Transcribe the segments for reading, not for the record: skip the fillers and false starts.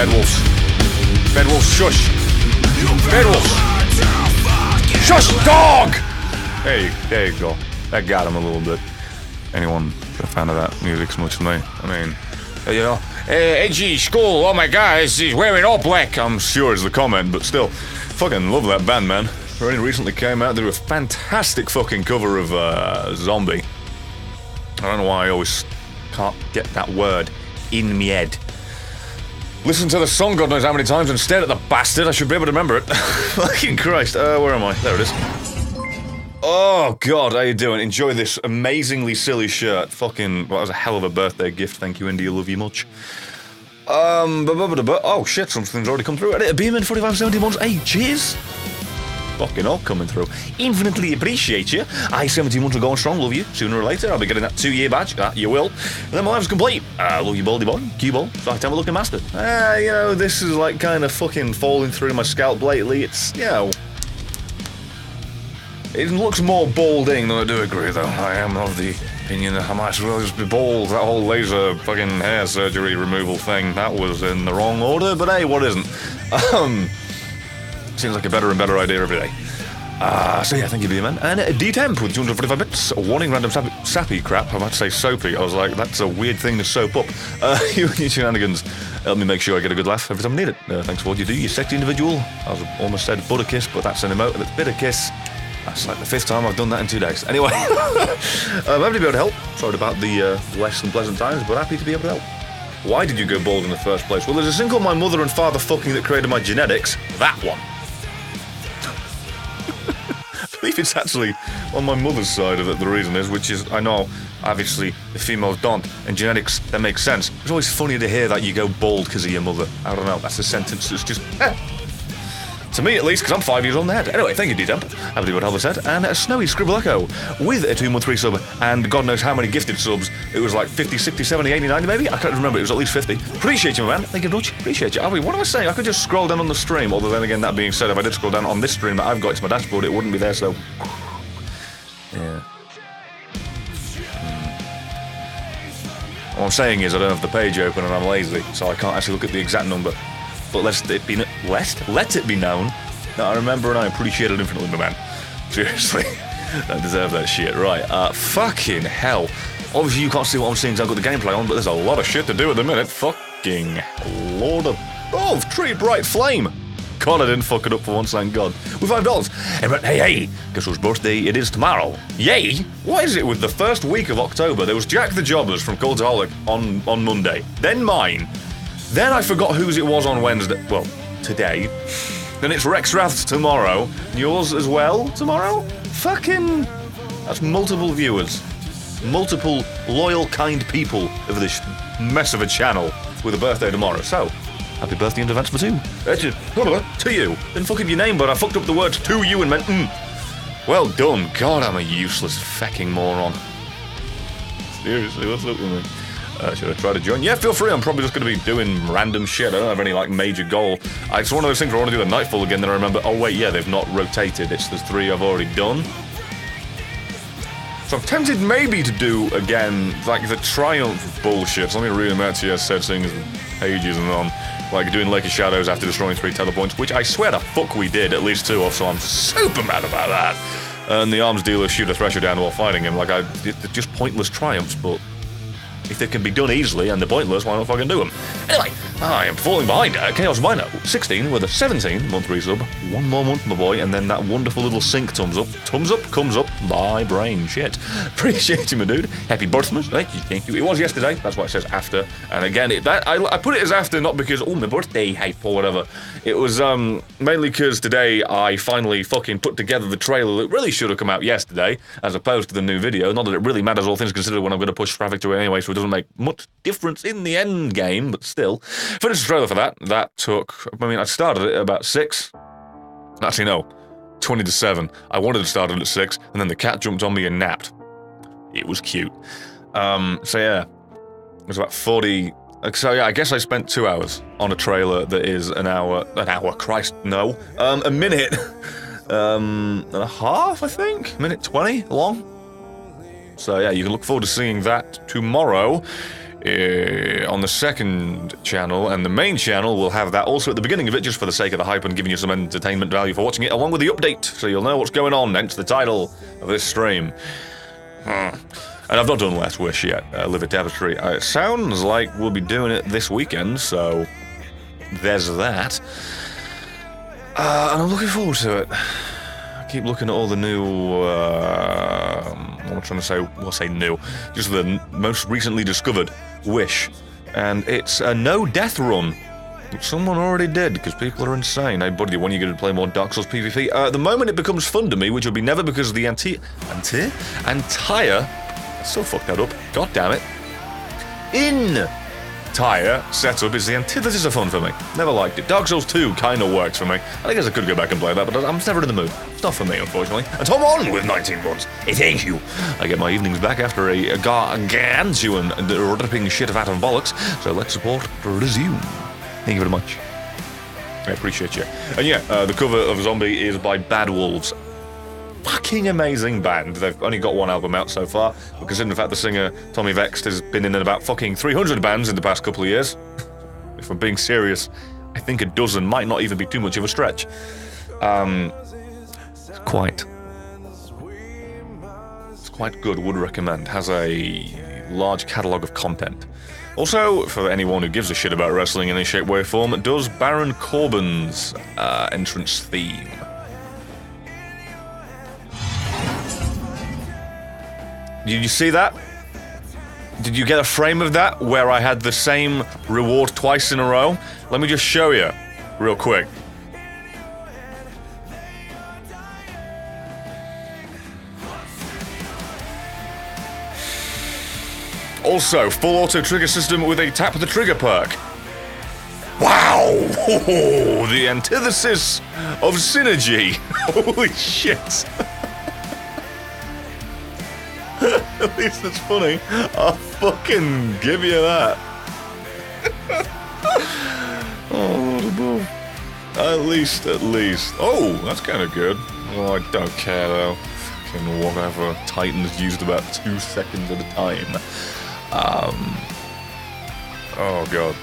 Bedwolves. Bedwolves, shush. Bedwolves. Shush, dog! There you go. That got him a little bit. Anyone a fan of that music as much as me? I mean, you know, edgy school, oh my god, he's wearing all black. I'm sure it's the comment, but still, fucking love that band, man. They only recently came out, they did a fantastic fucking cover of Zombie. I don't know why I always can't get that word in me head. Listen to the song God knows how many times and stare at the bastard, I should be able to remember it. Fucking Christ, where am I? There it is. Oh god, how you doing? Enjoy this amazingly silly shirt. Fucking, well, that was a hell of a birthday gift, thank you India, love you much. Oh shit, something's already come through. A Beeman 4571's, hey, cheers! Fucking all coming through. Infinitely appreciate you. 17 months are going strong, love you. Sooner or later, I'll be getting that 2-year badge. You will. And then my life's complete. Love you, baldy boy. Cue ball. It's like time a looking master. You know, this is like kind of fucking falling through my scalp lately. It's, you know, it looks more balding than I do agree, though. I am of the opinion that I might as well just be bald. That whole laser fucking hair surgery removal thing, that was in the wrong order, but hey, what isn't? Seems like a better and better idea every day. So yeah, thank you, B-Man. And D-Temp with 245 bits. Warning random sappy crap. I might say soapy. I was like, that's a weird thing to soap up. You and your shenanigans help me make sure I get a good laugh every time I need it. Thanks for what you do, you sexy individual. I was almost said butter kiss, but that's an emote and it's bitter kiss. That's like the 5th time I've done that in 2 days. Anyway, I'm happy to be able to help. Sorry about the less than pleasant times, but happy to be able to help. Why did you go bald in the first place? Well, there's a thing called my mother and father fucking that created my genetics. That one. I believe it's actually on my mother's side of it, the reason is, which is, I know, obviously, the females don't, and genetics, that makes sense. It's always funny to hear that you go bald because of your mother. I don't know, that's a sentence that's just, to me, at least, because I'm 5 years old in the head. Anyway, thank you, D-Temp. Happy to what Helva said. And a Snowy Scribble Echo with a 2-month-3 sub, and God knows how many gifted subs. It was like 50, 60, 70, 80, 90 maybe? I can't remember, it was at least 50. Appreciate you, my man. Thank you very much. Appreciate you. I mean, what am I saying? I could just scroll down on the stream, although then again, that being said, if I did scroll down on this stream that I've got to my dashboard, it wouldn't be there, so... Yeah. What I'm saying is I don't have the page open and I'm lazy, so I can't actually look at the exact number. But let it be known that I remember and I appreciate it infinitely, my man. Seriously. I deserve that shit. Right. Fucking hell. Obviously you can't see what I'm seeing because I've got the gameplay on, but there's a lot of shit to do at the minute. Fucking Lord above. Tree bright flame. God, I didn't fuck it up for once, thank God. With $5. And hey, guess whose birthday it is tomorrow? Yay! What is it with the first week of October? There was Jack the Jobbers from Cultaholic on Monday. Then mine. Then I forgot whose it was on Wednesday. Well, today. Then it's Rex Rath's tomorrow. Yours as well tomorrow? Fucking... That's multiple viewers. Multiple loyal, kind people of this mess of a channel with a birthday tomorrow. So, happy birthday in advance for two. To you. Didn't fuck up your name, but I fucked up the words to you and meant Well done. God, I'm a useless fucking moron. Seriously, what's up with me? Should I try to join? Yeah, feel free. I'm probably just going to be doing random shit. I don't have any, like, major goal. It's one of those things where I want to do the Nightfall again, then I remember, oh, wait, yeah, they've not rotated. There's 3 I've already done. So I'm tempted maybe to do, again, like, the Triumph bullshit. So let me read them out to you, as said, seeing as the pages and on. Like, doing Lake of Shadows after destroying 3 telepoints, which I swear to fuck we did, at least 2 of, so I'm super mad about that. And the arms dealer shoot a Thresher down while fighting him. Like, they're just pointless triumphs, but... if they can be done easily and they're pointless, why not fucking do them? Anyway, I am falling behind Chaos Minor 16 with a 17-month resub. 1 more month, my boy, and then that wonderful little sync thumbs up. Thumbs up comes up my brain. Shit. Appreciate you, my dude. Happy birthday. Thank you. It was yesterday. That's why it says after. And again, I put it as after not because, oh, my birthday hype or whatever. It was mainly because today I finally fucking put together the trailer that really should have come out yesterday, as opposed to the new video. Not that it really matters, all things considered, when I'm going to push traffic to it anyway, so it doesn't make much difference in the end game, but still. Finished the trailer for that. That took, I mean, I started it at about 6. Actually, no, 20 to 7. I wanted to start it at 6, and then the cat jumped on me and napped. It was cute. So yeah, it was about 40... So yeah, I guess I spent 2 hours on a trailer that is an hour, Christ, no. A minute and a half, I think? Minute 20 long. So yeah, you can look forward to seeing that tomorrow on the second channel, and the main channel will have that also at the beginning of it, just for the sake of the hype and giving you some entertainment value for watching it, along with the update, so you'll know what's going on, hence the title of this stream. And I've not done Last Wish yet, Live a Tapestry. It sounds like we'll be doing it this weekend, so there's that. And I'm looking forward to it. I keep looking at all the new, what am I trying to say? Well, say new. Just the most recently discovered Wish. And it's a no death run. Someone already did, because people are insane. Hey, buddy, when are you going to play more Dark Souls PvP? The moment it becomes fun to me, which will be never, because of the entire... I still fucked that up. God damn it. Entire setup is the antithesis of fun for me. Never liked it. Dark Souls 2 kind of works for me. I guess I could go back and play that, but I'm never in the mood. It's not for me, unfortunately. And Tom on with 19 months. Thank you. I get my evenings back after a gargantuan ripping shit out of bollocks, so let's support resume. Thank you very much. I appreciate you. And yeah, the cover of Zombie is by Bad Wolves. Fucking amazing band. They've only got one album out so far, but considering the fact the singer Tommy Vext has been in about fucking 300 bands in the past couple of years, if I'm being serious, I think a dozen might not even be too much of a stretch. It's quite good, would recommend. Has a large catalogue of content. Also, for anyone who gives a shit about wrestling in any shape, way, or form, it does Baron Corbin's entrance theme. Did you see that? Did you get a frame of that where I had the same reward twice in a row? Let me just show you real quick. Also, full auto trigger system with a tap the trigger perk. Wow! The antithesis of synergy. Holy shit. At least it's funny. I'll fucking give you that. Oh, Lord above. At least. Oh, that's kind of good. Oh, I don't care though. Fucking whatever. Titan's used about 2 seconds at a time. Oh god.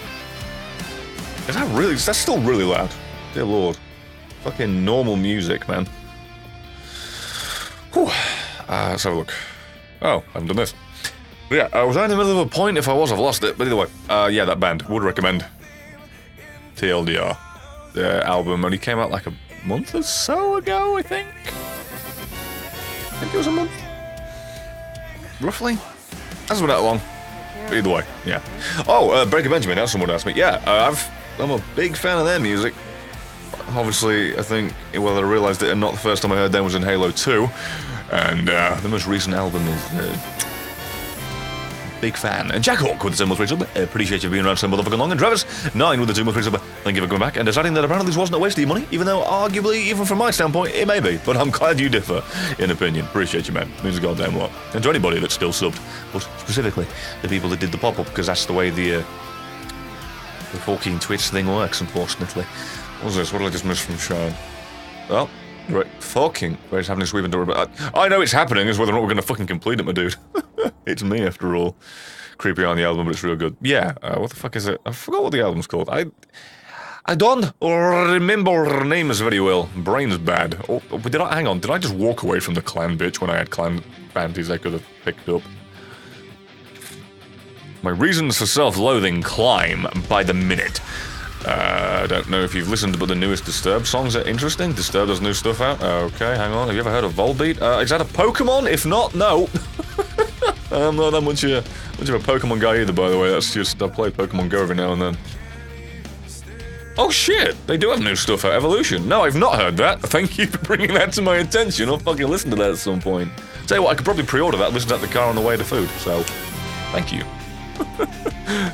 Is that still really loud? Dear Lord. Fucking normal music, man. Whew. Let's have a look. Oh, I haven't done this. But yeah, I was in the middle of a point. If I was, I've lost it. But either way, yeah, that band. Would recommend. TLDR. The album only came out like a month or so ago, I think. I think it was a month. Roughly. Hasn't been that long. But either way, yeah. Oh, Breaker Benjamin, that's someone asked me. Yeah, I'm a big fan of their music. Obviously, I think, whether I realised it or not, the first time I heard them was in Halo 2. And the most recent album is big fan. And Jack Hawk with the 7 month free sub. Appreciate you being around so motherfucking long. And Travis 9 with the 2 month free sub. Thank you for coming back and deciding that apparently this wasn't a waste of your money, even though arguably, even from my standpoint, it may be. But I'm glad you differ in opinion. Appreciate you, man. It means a goddamn lot. And to anybody that's still subbed, but specifically the people that did the pop up, because that's the way the fucking Twitch thing works, unfortunately. What was this? What did I just miss from Shine? Well. Right, fucking. Wait, it's happening this week, don't worry about that. I know it's happening, is whether or not we're going to fucking complete it, my dude. It's me, after all. Creepy on the album, but it's real good. Yeah, what the fuck is it? I forgot what the album's called. I don't remember names very well. Brain's bad. Oh, hang on, did I just walk away from the clan bitch when I had clan panties I could have picked up? My reasons for self-loathing climb by the minute. I don't know if you've listened, but the newest Disturbed songs are interesting. Disturbed has new stuff out. Okay, hang on. Have you ever heard of Volbeat? Is that a Pokemon? If not, no. I'm not that much of a Pokemon guy either, by the way. That's just, I play Pokemon Go every now and then. Oh shit, they do have new stuff out. Evolution. No, I've not heard that. Thank you for bringing that to my attention. I'll fucking listen to that at some point. Tell you what, I could probably pre-order that and listen to that in the car on the way to food. So, thank you.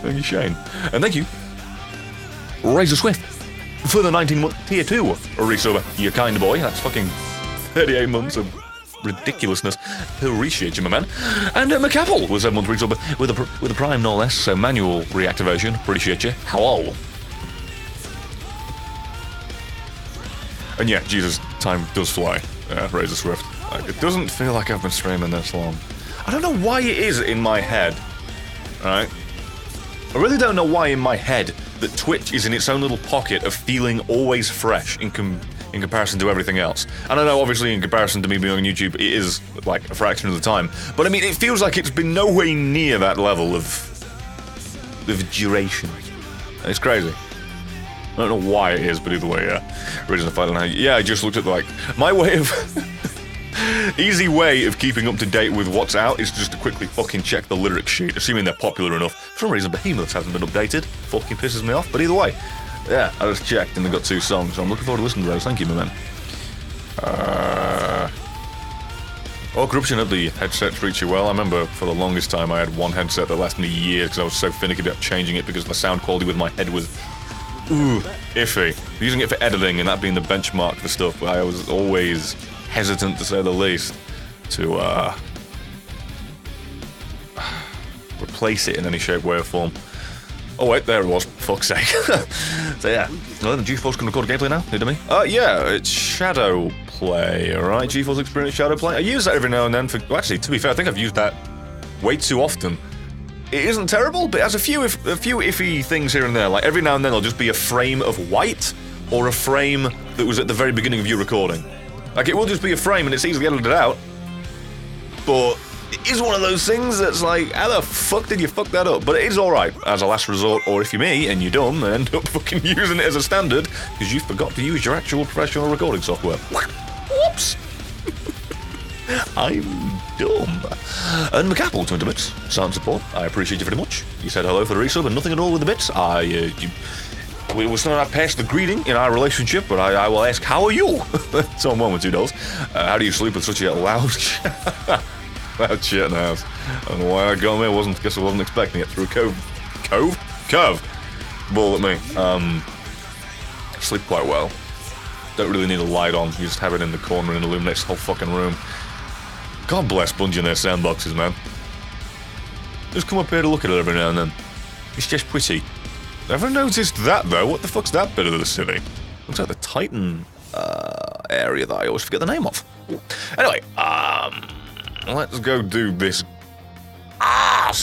Thank you, Shane. And thank you, Razor Swift, for the 19-month tier 2 resubber. You kind boy. That's fucking 38 months of ridiculousness. Appreciate you, my man. And McApple was 7-month resubber with a prime, no less. So manual reactivation. Appreciate you. Hello. And yeah, Jesus, time does fly. Razor Swift. Like, it doesn't feel like I've been streaming this long. I don't know why it is in my head. Right? I really don't know why in my head that Twitch is in its own little pocket of feeling always fresh in comparison to everything else. And I know, obviously, in comparison to me being on YouTube, it is, like, a fraction of the time. But, I mean, it feels like it's been nowhere near that level of duration. It's crazy. I don't know why it is, but either way, yeah. Reason to fight on how... Yeah, I just looked at, like... My way of... easy way of keeping up to date with what's out is just to quickly fucking check the lyric sheet, assuming they're popular enough. For some reason, Behemoths hasn't been updated. Fucking pisses me off, but either way. Yeah, I just checked and they got 2 songs, so I'm looking forward to listening to those. Thank you, my man. Oh, corruption of the headset treats you well. I remember for the longest time I had one headset that lasted me years because I was so finicky about changing it because the sound quality with my head was... Ooh, iffy. Using it for editing and that being the benchmark for stuff, I was always hesitant, to say the least, to replace it in any shape, way, or form. Oh wait, there it was. Fuck's sake. So yeah, well, the GeForce can record a gameplay now. New to me. Yeah, it's Shadow Play. All right, GeForce Experience Shadow Play. I use that every now and then for. Well, actually, to be fair, I think I've used that way too often. It isn't terrible, but it has a few iffy things here and there. Like every now and then, there'll just be a frame of white or a frame that was at the very beginning of you recording. Like, it will just be a frame and it's easily edited out, but it is one of those things that's like, how the fuck did you fuck that up? But it is alright as a last resort, or if you're me and you're dumb, end up fucking using it as a standard because you forgot to use your actual professional recording software. Whoops! I'm dumb. And McApple, 20 bits. Sound support, I appreciate you very much. You said hello for the resub and nothing at all with the bits. We will still not pass the greeting in our relationship, but I will ask, how are you? So one with $2. How do you sleep with such a loud shit in the house? I don't know why I got me. Guess I wasn't expecting it. Through a curve. Ball at me. I sleep quite well. Don't really need a light on. You just have it in the corner and illuminates the whole fucking room. God bless Bungie and their sandboxes, man. Just come up here to look at it every now and then. It's just pretty. Never noticed that, though. What the fuck's that bit of the city? Looks like the Titan area that I always forget the name of. Anyway, let's go do this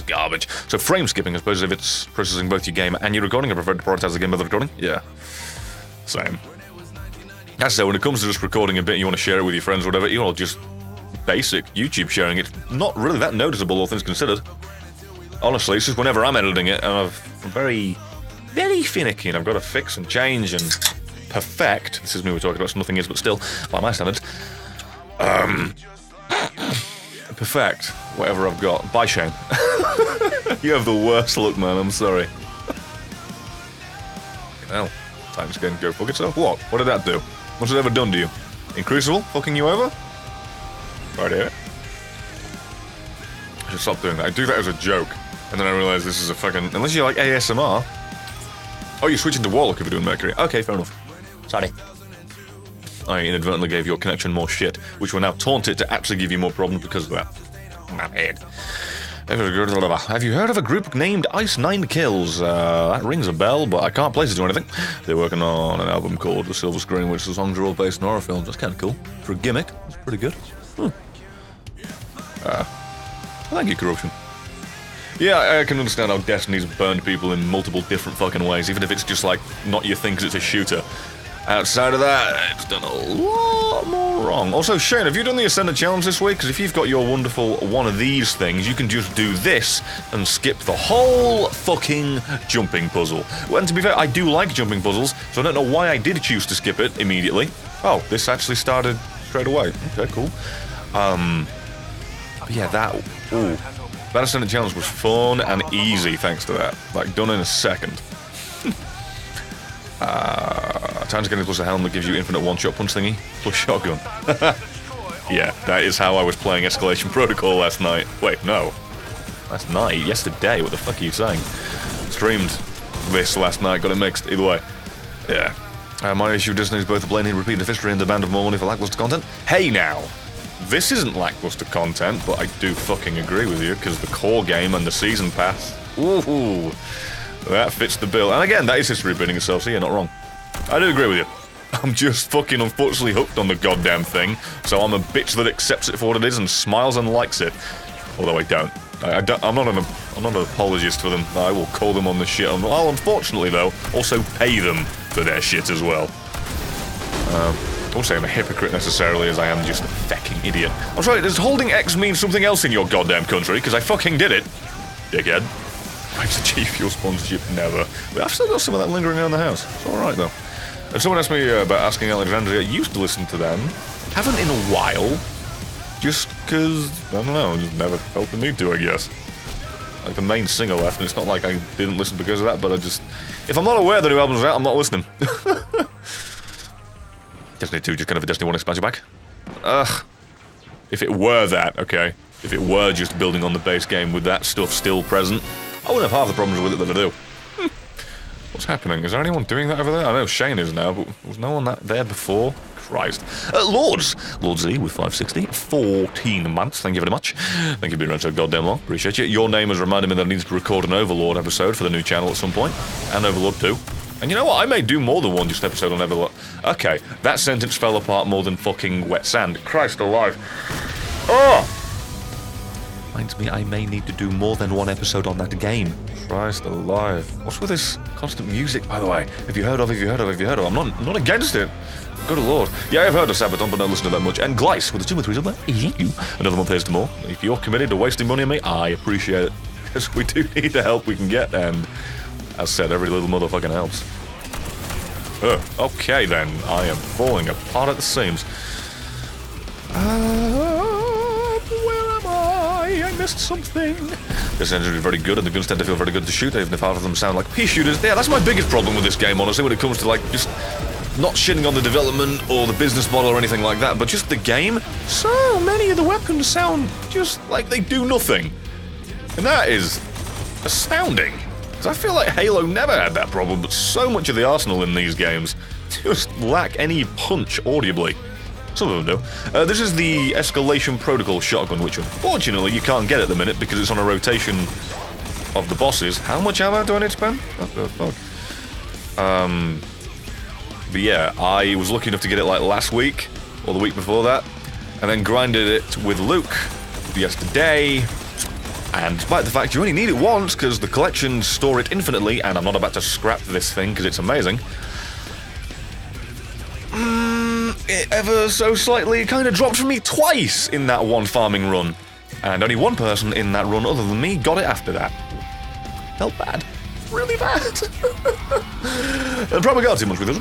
garbage. So frame skipping, I suppose, if it's processing both your game and your recording. I prefer to prioritize the game over the recording. Yeah, same. That's so when it comes to just recording a bit and you want to share it with your friends or whatever, you're all just basic YouTube sharing. It's not really that noticeable, all things considered. Honestly, it's just whenever I'm editing it, and I'm very finicky, and I've got to fix and change and perfect. This is me we're talking about, so nothing is, but still, by my standards. Perfect whatever I've got. Bye, Shane. You have the worst luck, man. I'm sorry. Hell, time's going to go fuck itself. What? What did that do? What's it ever done to you? Incrucible? Fucking you over? Right here. I should stop doing that. I do that as a joke, and then I realize this is a fucking... Unless you like ASMR... Oh, you're switching to Warlock if you're doing Mercury. Okay, fair enough. Sorry. I inadvertently gave your connection more shit, which will now taunt it to actually give you more problems because of that. My head. Have you heard of a group named Ice 9 Kills? That rings a bell, but I can't place it or anything. They're working on an album called The Silver Screen, which the songs are all based on horror films. That's kind of cool. For a gimmick, it's pretty good. Thank you, Corruption. Yeah, I can understand how Destiny's burned people in multiple different fucking ways, even if it's just like, not your thing because it's a shooter. Outside of that, it's done a lot more wrong. Also, Shane, have you done the Ascendant Challenge this week? Because if you've got your wonderful one of these things, you can just do this and skip the whole fucking jumping puzzle. Well, and to be fair, I do like jumping puzzles, so I don't know why I did choose to skip it immediately. Oh, this actually started straight away. Okay, cool. Yeah, that Ascendant Challenge was fun and easy thanks to that. Like, done in a second. Times getting plus a helmet gives you infinite one-shot punch thingy, plus shotgun. Yeah, that is how I was playing Escalation Protocol last night. Wait, no. Last night? Yesterday? What the fuck are you saying? Streamed this last night, got it mixed. Either way. Yeah. My issue with Disney is both a blatant repeated history and demand of more money for lackluster content. Hey now! This isn't lackluster content, but I do fucking agree with you, because the core game and the season pass, ooh, that fits the bill. And again, that is history repeating itself, so you're not wrong. I do agree with you. I'm just fucking unfortunately hooked on the goddamn thing, so I'm a bitch that accepts it for what it is and smiles and likes it. Although I don't. I'm not in a I'm not an apologist for them. I will call them on the shit. I'll, unfortunately, though, also pay them for their shit as well. I won't say I'm a hypocrite necessarily, as I am just a fucking idiot. I'm sorry, does holding X mean something else in your goddamn country? Because I fucking did it, dickhead. Price of G Fuel sponsorship, never. But I've still got some of that lingering around the house. It's alright, though. And someone asked me about Asking Alexandria. Used to listen to them. Haven't in a while. Just because, I don't know, just never felt the need to, I guess. Like, the main singer left, and it's not like I didn't listen because of that, but I just... If I'm not aware the new album's out, I'm not listening. Destiny 2, just kind of a Destiny 1 expansion pack. Ugh. If it were that, okay. If it were just building on the base game with that stuff still present, I wouldn't have half the problems with it that I do. What's happening? Is there anyone doing that over there? I know Shane is now, but was no one there before? Christ. Lords Z with 560, 14 months, thank you very much. Thank you for being around so goddamn long, appreciate you. Your name has reminded me that I need to record an Overlord episode for the new channel at some point, and Overlord 2. And you know what, I may do more than one just episode on Overlord. Okay, that sentence fell apart more than fucking wet sand. Christ alive. Oh! Reminds me I may need to do more than one episode on that game. Christ alive. What's with this constant music, by the way? Have you heard of? I'm not against it. Good lord. Yeah, I've heard of Sabaton, but don't listen to that much. And Gleiss, with the 2 or 3s of that. Another month here's to more. If you're committed to wasting money on me, I appreciate it. Because we do need the help we can get, and as said, every little motherfucking helps. Okay then. I am falling apart at the seams. Where am I? I missed something. This engine is very good, and the guns tend to feel very good to shoot, even if half of them sound like pea shooters. Yeah, that's my biggest problem with this game, honestly, when it comes to, like, just not shitting on the development or the business model or anything like that, but just the game. So many of the weapons sound just like they do nothing. And that is astounding. Because I feel like Halo never had that problem, but so much of the arsenal in these games just lack any punch audibly. Some of them do. This is the Escalation Protocol shotgun, which unfortunately you can't get at the minute because it's on a rotation of the bosses. How much ammo do I need to spend? What the fuck? But yeah, I was lucky enough to get it like last week, or the week before that, and then grinded it with Luke yesterday. And despite the fact you only need it once, because the collections store it infinitely, and I'm not about to scrap this thing because it's amazing, it ever so slightly kind of dropped from me twice in that one farming run. And only one person in that run other than me got it after that. Felt bad. Really bad. Probably got too much with this.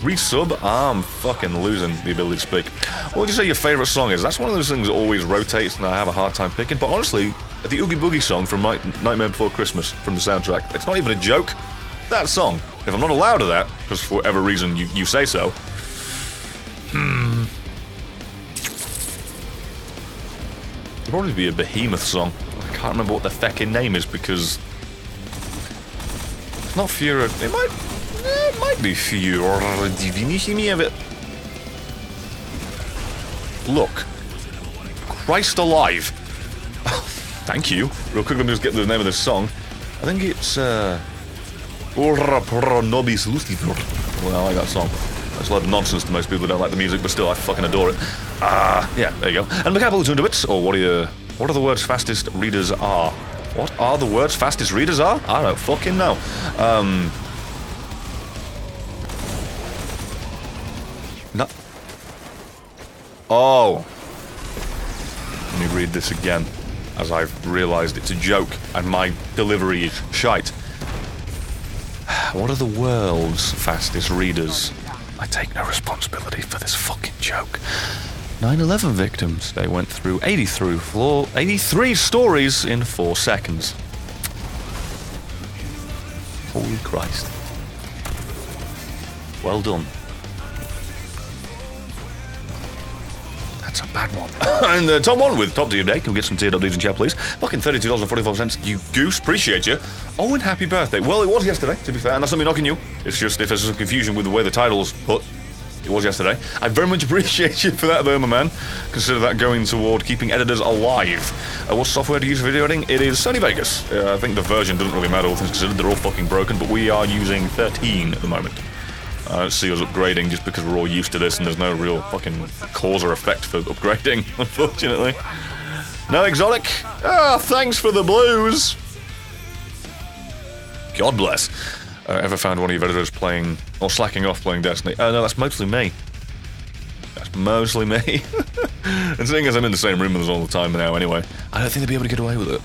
Resub, I'm fucking losing the ability to speak. What would you say your favourite song is? That's one of those things that always rotates and I have a hard time picking, but honestly, the Oogie Boogie song from Nightmare Before Christmas from the soundtrack, it's not even a joke. That song, if I'm not allowed to that, because for whatever reason you say so, it'd probably be a Behemoth song. I can't remember what the feckin' name is because it's not Furor. It might be Furor Divinissimi of it. Look, Christ alive. Thank you. Real quick, let me just get the name of this song. I think it's Ora Pro Nobis Lucifer. Well, I like that song. That's a lot of nonsense to most people who don't like the music, but still, I fucking adore it. Yeah, there you go. And the capital 2 bits, or what are the words fastest readers are? What are the words fastest readers are? I don't fucking know. No. Oh. Let me read this again, as I've realised it's a joke, and my delivery is shite. What are the world's fastest readers? I take no responsibility for this fucking joke. 9/11 victims. They went through 83 stories in 4 seconds. Holy Christ. Well done. That's a bad one. And Tom 1 with Top Tier Day. Can we get some tiered updates in chat, please? Fucking $32.45. You goose. Appreciate you. Oh, and happy birthday. Well, it was yesterday, to be fair, and that's not me knocking you. It's just if there's some confusion with the way the title's put, it was yesterday. I very much appreciate you for that, though, my man. Consider that going toward keeping editors alive. What software to use for video editing? It is Sony Vegas. I think the version doesn't really matter, all things considered. They're all fucking broken, but we are using 13 at the moment. I don't see us upgrading just because we're all used to this and there's no real fucking cause or effect for upgrading, unfortunately. No exotic? Ah, thanks for the blues. God bless. Ever found one of your editors playing, or slacking off playing Destiny? No, that's mostly me. That's mostly me. And seeing as I'm in the same room with us all the time now anyway, I don't think they'd be able to get away with it.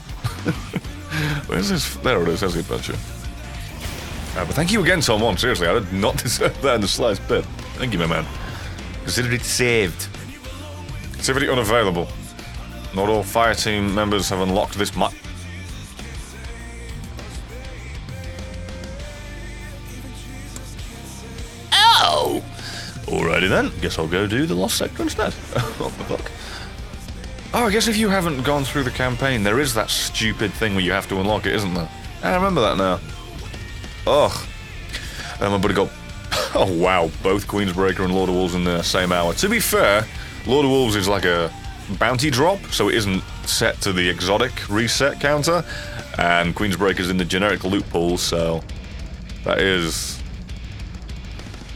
Where's this? There it is, there's the adventure. But thank you again, Tom 1. Seriously, I did not deserve that in the slightest bit. Thank you, my man. Consider it saved. Activity unavailable. Not all fire team members have unlocked this map. Oh! Alrighty then. Guess I'll go do the Lost Sector instead. What the fuck? Oh, I guess if you haven't gone through the campaign, there is that stupid thing where you have to unlock it, isn't there? I remember that now. Ugh. And my buddy got... Oh, wow. Both Queensbreaker and Lord of Wolves in the same hour. To be fair, Lord of Wolves is like a bounty drop, so it isn't set to the exotic reset counter. And Queensbreaker's in the generic loot pool, so... That is...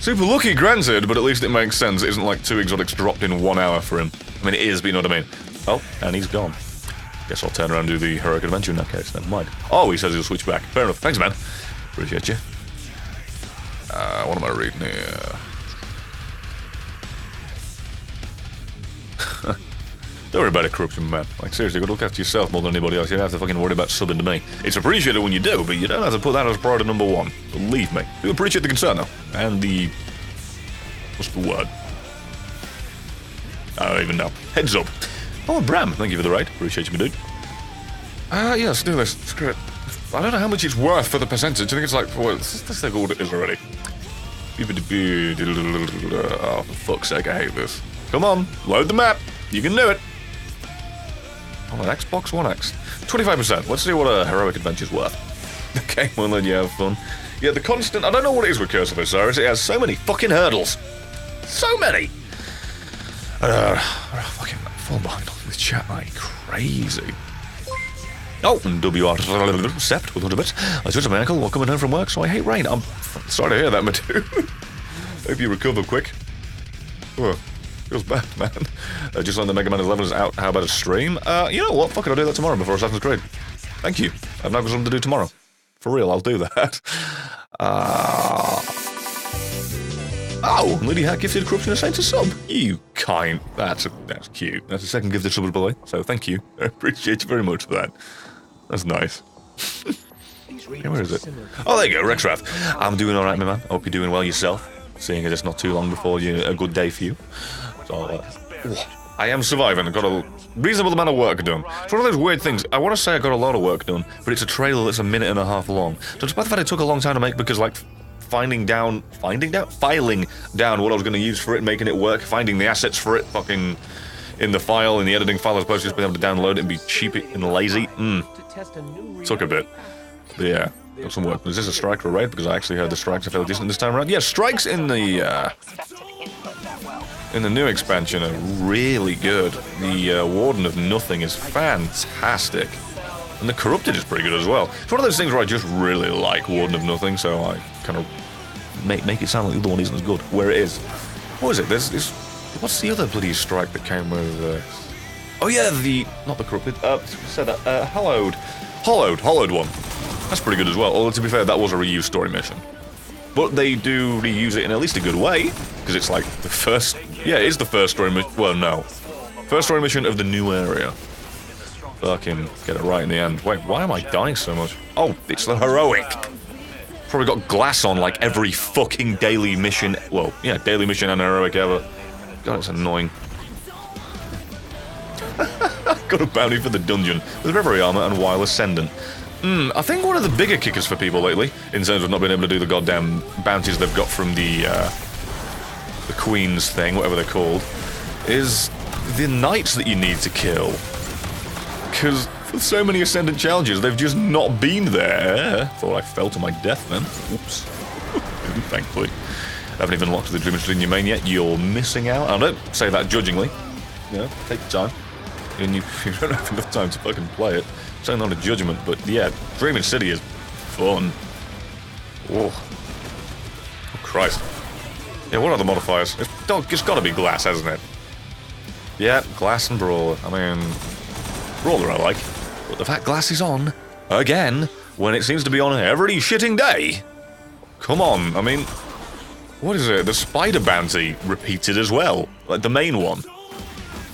super lucky, granted, but at least it makes sense. It isn't like 2 exotics dropped in 1 hour for him. I mean, it is, but you know what I mean. Oh, and he's gone. Guess I'll turn around and do the heroic adventure in that case, never mind. Oh, he says he'll switch back. Fair enough. Thanks, man. Appreciate you. What am I reading here? Don't worry about it, corruption, man. Like, seriously, you gotta look after yourself more than anybody else. You don't have to fucking worry about subbing to me. It's appreciated when you do, but you don't have to put that as priority number 1. Believe me. Do appreciate the concern, though. And the... what's the word? I don't even know. Heads up. Oh, Bram, thank you for the raid. Appreciate you, my dude. Yeah, let's do this. Screw it. I don't know how much it's worth for the percentage. I think it's like, well, let's take all it is already. Oh, for fuck's sake, I hate this. Come on, load the map. You can do it. Oh, an Xbox One X. 25%. Let's see what a heroic adventure's worth. Okay, well then you have fun. Yeah, the constant... I don't know what it is with Curse of Osiris. It has so many fucking hurdles. So many. Fucking fall behind on this chat like crazy. Oh, and WR Sept with 100 bits. I switched my ankle while coming home from work, so I hate rain. I'm sorry to hear that, my dude. Hope you recover quick. Oh, feels bad, man. Just learned that Mega Man 11 is out. How about a stream? You know what? Fuck it, I'll do that tomorrow before Assassin's Creed. Thank you. I've now got something to do tomorrow. For real, I'll do that. Oh, Lady Hat gifted Corruption a Saint a sub. You kind. That's cute. That's the second gifted sub of the way, so thank you. I appreciate you very much for that. That's nice. Yeah, where is it? Oh, there you go, Rexrath. I'm doing alright, my man. I hope you're doing well yourself, seeing as it's not too long before a good day for you. So, I am surviving. I've got a reasonable amount of work done. It's one of those weird things. I want to say I got a lot of work done, but it's a trailer that's a minute and a half long. So despite the fact it took a long time to make because, like, filing down what I was going to use for it, making it work, finding the assets for it, fucking in the file, in the editing file, as opposed to just being able to download it and be cheap and lazy. Took a bit. But yeah, got some work. Is this a strike or a raid? Because I actually heard the strikes are fairly decent this time around. Yeah, strikes in the new expansion are really good. The Warden of Nothing is fantastic. And the Corrupted is pretty good as well. It's one of those things where I just really like Warden of Nothing, so I kind of make it sound like the other one isn't as good, where it is. What is it? There's this... What's the other bloody strike that came with... Oh yeah, not the Corrupted. Said that. Hollowed one. That's pretty good as well, although to be fair, that was a reused story mission. But they do reuse it in at least a good way, because it's like the first... Yeah, it is the first story mission... Well, no. First story mission of the new area. Fucking get it right in the end. Wait, why am I dying so much? Oh, it's the heroic. Probably got glass on like every fucking daily mission. Well, yeah, daily mission and heroic ever. God, it's annoying. Got a bounty for the dungeon with Reverie Armor and Wild Ascendant. I think one of the bigger kickers for people lately, in terms of not being able to do the goddamn bounties they've got from the Queen's thing, whatever they're called, is the knights that you need to kill. Because for so many Ascendant challenges, they've just not been there. Thought I fell to my death then. Oops. Thankfully. Haven't even locked the Dream in your main yet. You're missing out. I don't say that judgingly. You know, take your time. And you don't have enough time to fucking play it. It's not a judgment, but yeah, Dreaming City is fun. Oh Christ. Yeah, what are the modifiers? It's gotta be glass, hasn't it? Yeah, glass and brawler. I mean... Brawler I like, but the fact glass is on, again, when it seems to be on every shitting day. Come on, I mean, what is it? The spider bounty repeated as well, like the main one.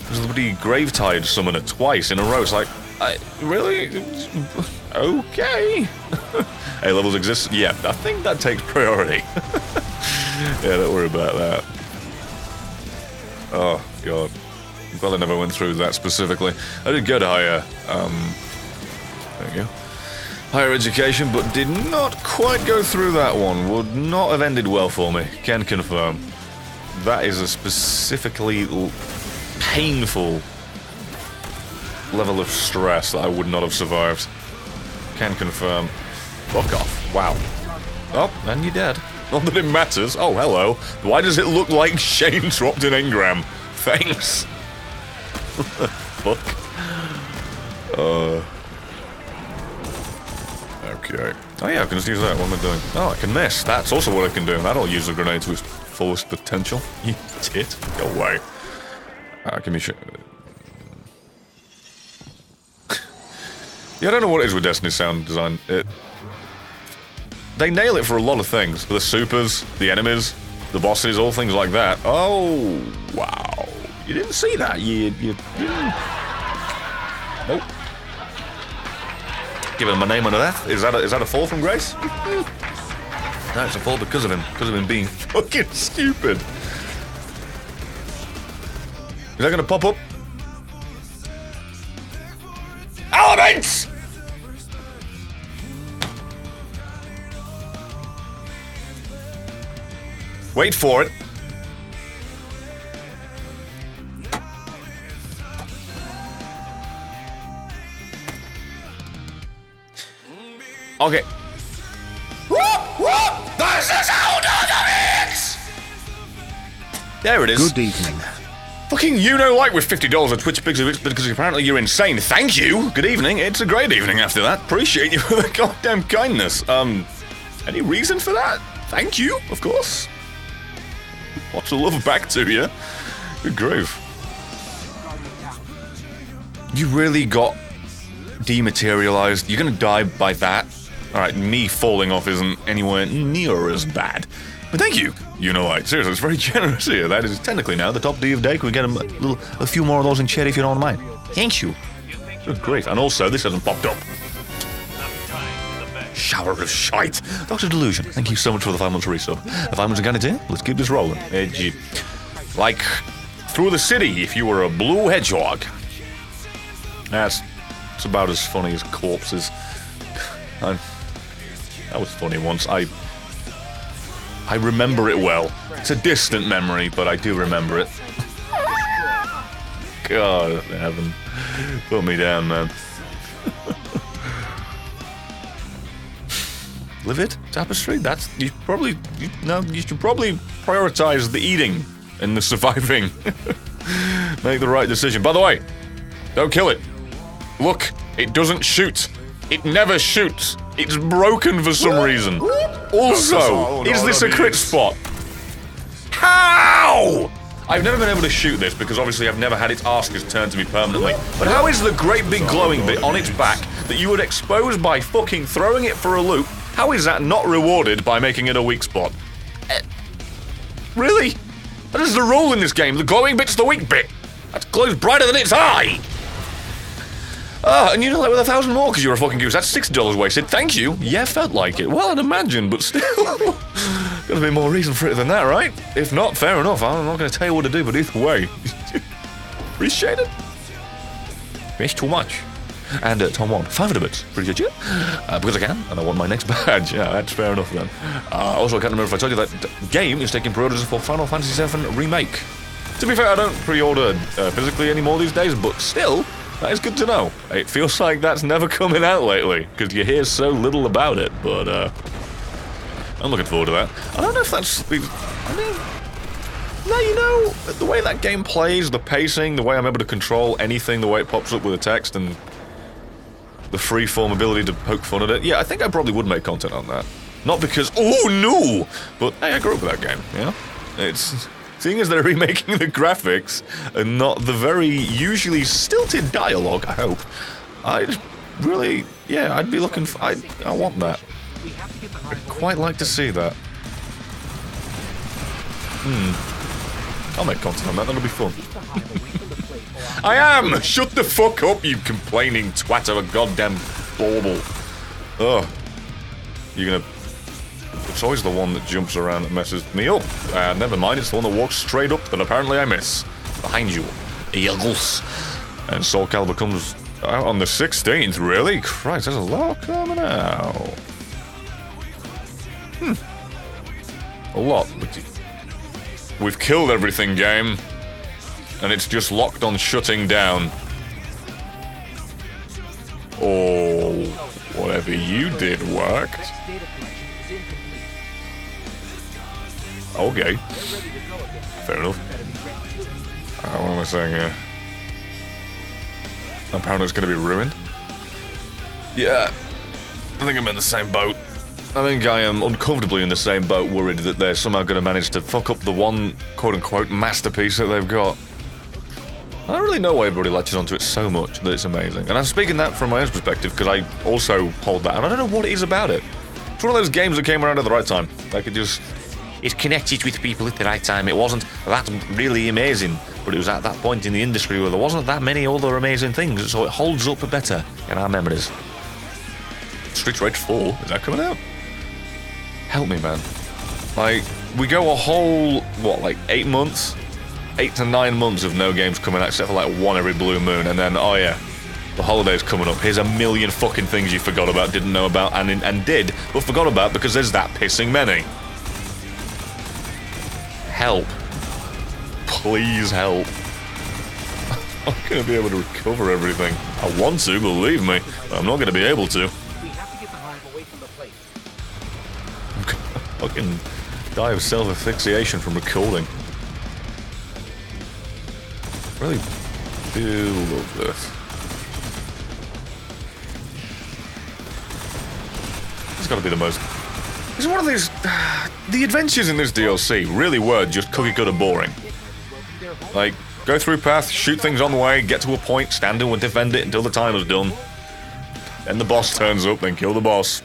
There's the bloody Gravetide summoner twice in a row. It's like, really? Okay. A levels exist? Yeah, I think that takes priority. Yeah, don't worry about that. Oh, God. I'm glad I never went through that specifically. I did go to higher, there you go. Higher education, but did not quite go through that one. Would not have ended well for me. Can confirm. That is a specifically painful level of stress that I would not have survived. Can confirm. Fuck off. Wow. Oh, and you're dead. Not that it matters. Oh, hello. Why does it look like Shane dropped an engram? Thanks. Fuck. Okay. Oh yeah, I can just use that. What am I doing? Oh, I can miss. That's also what I can do. That'll use the grenade to its fullest potential. You tit. Go away. Give me shit. Yeah, I don't know what it is with Destiny's sound design. They nail it for a lot of things. The supers, the enemies, the bosses, all things like that. Oh, wow. You didn't see that. You Nope. Giving him a name under that. Is that a fall from grace? No, it's a fall because of him. Because of him being fucking stupid. Is that gonna pop up? Elements! Wait for it. Okay. This is how it is! There it is. Good evening. Fucking like with $50 on Twitch because apparently you're insane. Thank you. Good evening. It's a great evening after that. Appreciate you for the goddamn kindness. Any reason for that? Thank you, of course. Lots of love back to you. Good groove. You really got dematerialized. You're gonna die by that. Alright, me falling off isn't anywhere near as bad. But thank you. Seriously, it's very generous here. That is technically now the top D of day. Can we get a few more of those in chat if you don't mind? Thank you. Good grief. And also, this hasn't popped up. Shower of shite. Dr. Delusion, thank you so much for the 5 months resub. The 5 months again, it's in. Let's keep this rolling. Like, through the city if you were a blue hedgehog. It's about as funny as corpses. That was funny once. I remember it well. It's a distant memory, but I do remember it. God heaven. Put me down, man. Livid tapestry? You should probably prioritize the eating and the surviving. Make the right decision. By the way, don't kill it. Look, it doesn't shoot. It never shoots. It's broken for some reason. Also, is this a crit spot? How? I've never been able to shoot this because obviously I've never had its askers turned to me permanently. But how is the great big glowing bit on its back that you would expose by fucking throwing it for a loop? How is that not rewarded by making it a weak spot? Really? That is the rule in this game. The glowing bit's the weak bit. That glows brighter than its eye. And you know that with 1,000 more because you're a fucking goose. That's $60 wasted. Thank you. Yeah, felt like it. Well, I'd imagine, but still. Gotta be more reason for it than that, right? If not, fair enough. I'm not gonna tell you what to do, but either way. Appreciate it. It's too much. And Tom 1, 500 bits. Appreciate you. Because I can, and I want my next badge. Yeah, that's fair enough then. Also, I can't remember if I told you that game is taking pre-orders for Final Fantasy VII Remake. To be fair, I don't pre-order physically anymore these days, but still, that is good to know. It feels like that's never coming out lately, because you hear so little about it, but I'm looking forward to that. I don't know if that's... I mean... No, you know, the way that game plays, the pacing, the way I'm able to control anything, the way it pops up with the text, and the free-form ability to poke fun at it, yeah, I think I probably would make content on that. Not because, oh no! But, hey, I grew up with that game, you know? It's... Seeing as they're remaking the graphics, and not the very usually stilted dialogue, I hope, I'd really, yeah, I'd be looking for, I want that. I'd quite like to see that. I'll make content on that, that'll be fun. I am! Shut the fuck up, you complaining twat of a goddamn bauble. Ugh. You're gonna... It's always the one that jumps around that messes me up. Never mind, it's the one that walks straight up that apparently I miss. Behind you. Eagles. And Soul Calibur comes out on the 16th, really? Christ, there's a lot coming out. A lot. We've killed everything, game. And it's just locked on shutting down. Oh, whatever you did worked. Okay. Fair enough. What am I saying here? Apparently it's going to be ruined. Yeah. I think I'm in the same boat. I think I am uncomfortably in the same boat, worried that they're somehow going to manage to fuck up the one quote-unquote masterpiece that they've got. I don't really know why everybody latches onto it so much that it's amazing. And I'm speaking that from my own perspective, because I also hold that, and I don't know what it is about it. It's one of those games that came around at the right time. Like, it connected with people at the right time. It wasn't that really amazing, but it was at that point in the industry where there wasn't that many other amazing things, so it holds up better in our memories. Street Rage 4, is that coming out? Help me, man. Like, we go a whole, what, like 8 months? 8 to 9 months of no games coming out, except for like one every blue moon, and then, oh yeah, the holiday's coming up. Here's a million fucking things you forgot about, didn't know about, and did, but forgot about because there's that pissing many. Help. Please help. I'm not gonna be able to recover everything. I want to, believe me, but I'm not gonna be able to. We have to get the hive away from the place. I'm gonna fucking die of self-asphyxiation from recording. Really do love this. It's gotta be the most... It's one of these... the adventures in this DLC really were just cookie-cutter boring. Like, go through path, shoot things on the way, get to a point, stand and defend it until the time is done. Then the boss turns up, then kill the boss.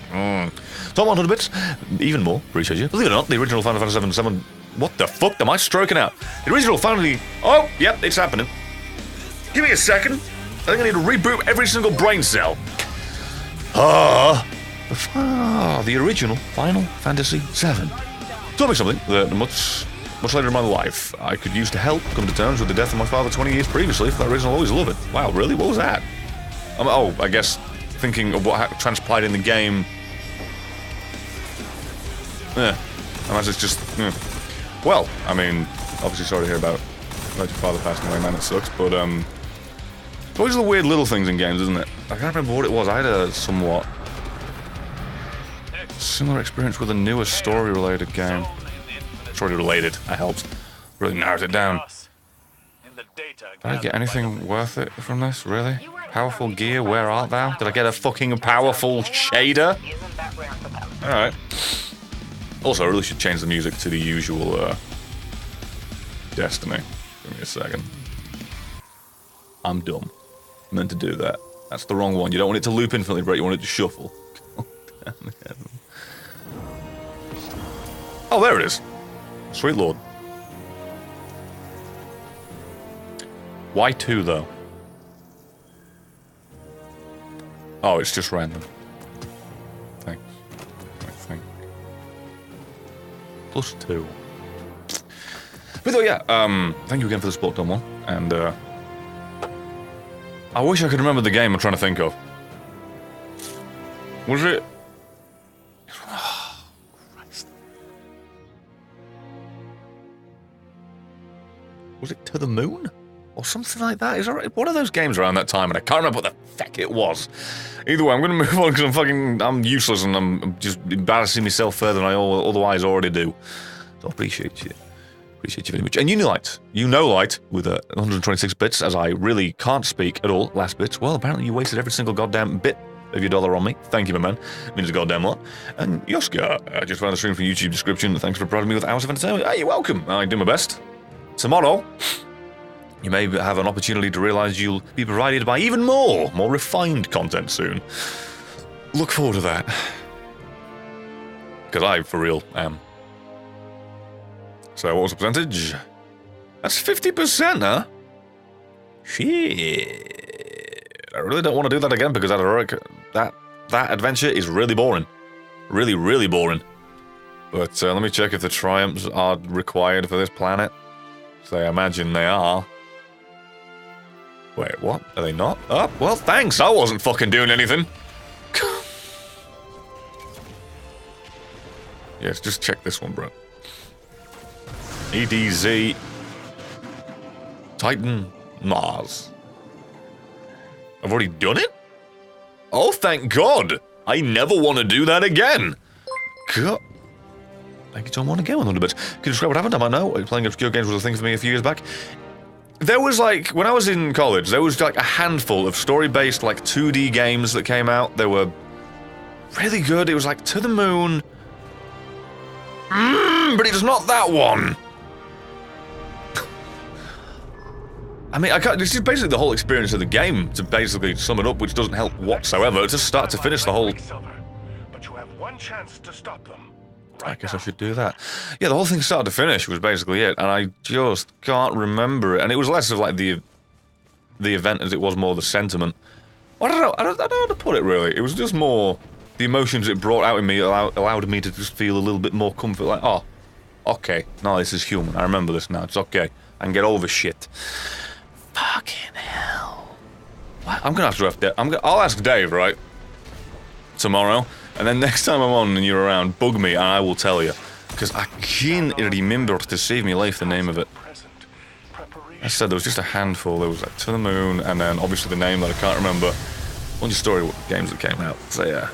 Top 100 bits, even more, appreciate you. Believe it or not, the original Final Fantasy 7... What the fuck am I stroking out? The original Final... Oh, yep, it's happening. Give me a second. I think I need to reboot every single brain cell. The original Final Fantasy 7. Tell me something that much later in my life I could use to help come to terms with the death of my father 20 years previously. For that reason, I'll always love it. Wow, really? What was that? I guess thinking of what transpired in the game. Yeah, I imagine it's just. Yeah. Well, I mean, obviously sorry to hear about your father passing away, man. It sucks, but it's always the weird little things in games, isn't it? I can't remember what it was. I had a somewhat similar experience with a newer story-related game. Story-related, that helps. Really narrowed it down. Did I get anything worth it from this, really? Powerful gear, where art thou? Did I get a fucking powerful shader? Alright. Also, I really should change the music to the usual, Destiny. Give me a second. I'm dumb. I meant to do that. That's the wrong one. You don't want it to loop infinitely, Brett. You want it to shuffle. Oh, there it is. Sweet lord. Why 2, though? Oh, it's just random. Thanks. I think. +2. But though, yeah, thank you again for the support, Tom 1. And, I wish I could remember the game I'm trying to think of. Was it... Oh, Christ. Was it To the Moon? Or something like that? Is that one of those games around that time, and I can't remember what the feck it was. Either way, I'm going to move on because I'm useless and I'm just embarrassing myself further than I otherwise already do. So I appreciate you. Appreciate you very much. And you know Light, with 126 bits, as I really can't speak at all last bits. Well, apparently you wasted every single goddamn bit of your dollar on me. Thank you, my man. It means a goddamn lot. And Yoska, I just found the stream from the YouTube description. Thanks for providing me with hours of entertainment. You're welcome. I do my best. Tomorrow, You may have an opportunity to realize you'll be provided by even more refined content soon. Look forward to that. Because I, for real, am. So what was the percentage? That's 50%, huh? Shit. I really don't want to do that again because that adventure is really boring. Really, really boring. But let me check if the triumphs are required for this planet. So I imagine they are. Wait, what? Are they not? Oh, well, thanks. I wasn't fucking doing anything. Yes, just check this one, bro. EDZ. Titan Mars. I've already done it? Oh, thank God. I never want to do that again. God. Thank you, Tom. Want to get one a little bit. Can you describe what happened? I might know. Playing obscure games was a thing for me a few years back. There was like, when I was in college, there was like a handful of story-based like 2D games that came out. They were really good. It was like To the Moon. But it's not that one. I mean, this is basically the whole experience of the game, to basically sum it up, which doesn't help whatsoever. To start to finish the whole... But you have one chance to stop them. I guess I should do that. Yeah, the whole thing start to finish was basically it, and I just can't remember it. And it was less of like the event as it was more the sentiment. I don't know. I don't know how to put it really. It was just more the emotions it brought out in me allowed me to just feel a little bit more comfort. Like, oh, okay, no, this is human. I remember this now. It's okay. I can get over shit. Fucking hell. What? I'm gonna have to I'll ask Dave, right? Tomorrow. And then next time I'm on and you're around, bug me and I will tell you. Because I can't remember to save me life the name of it. I said there was just a handful. There was like To the Moon and then obviously the name that I can't remember. Bunch of story games that came out. So yeah.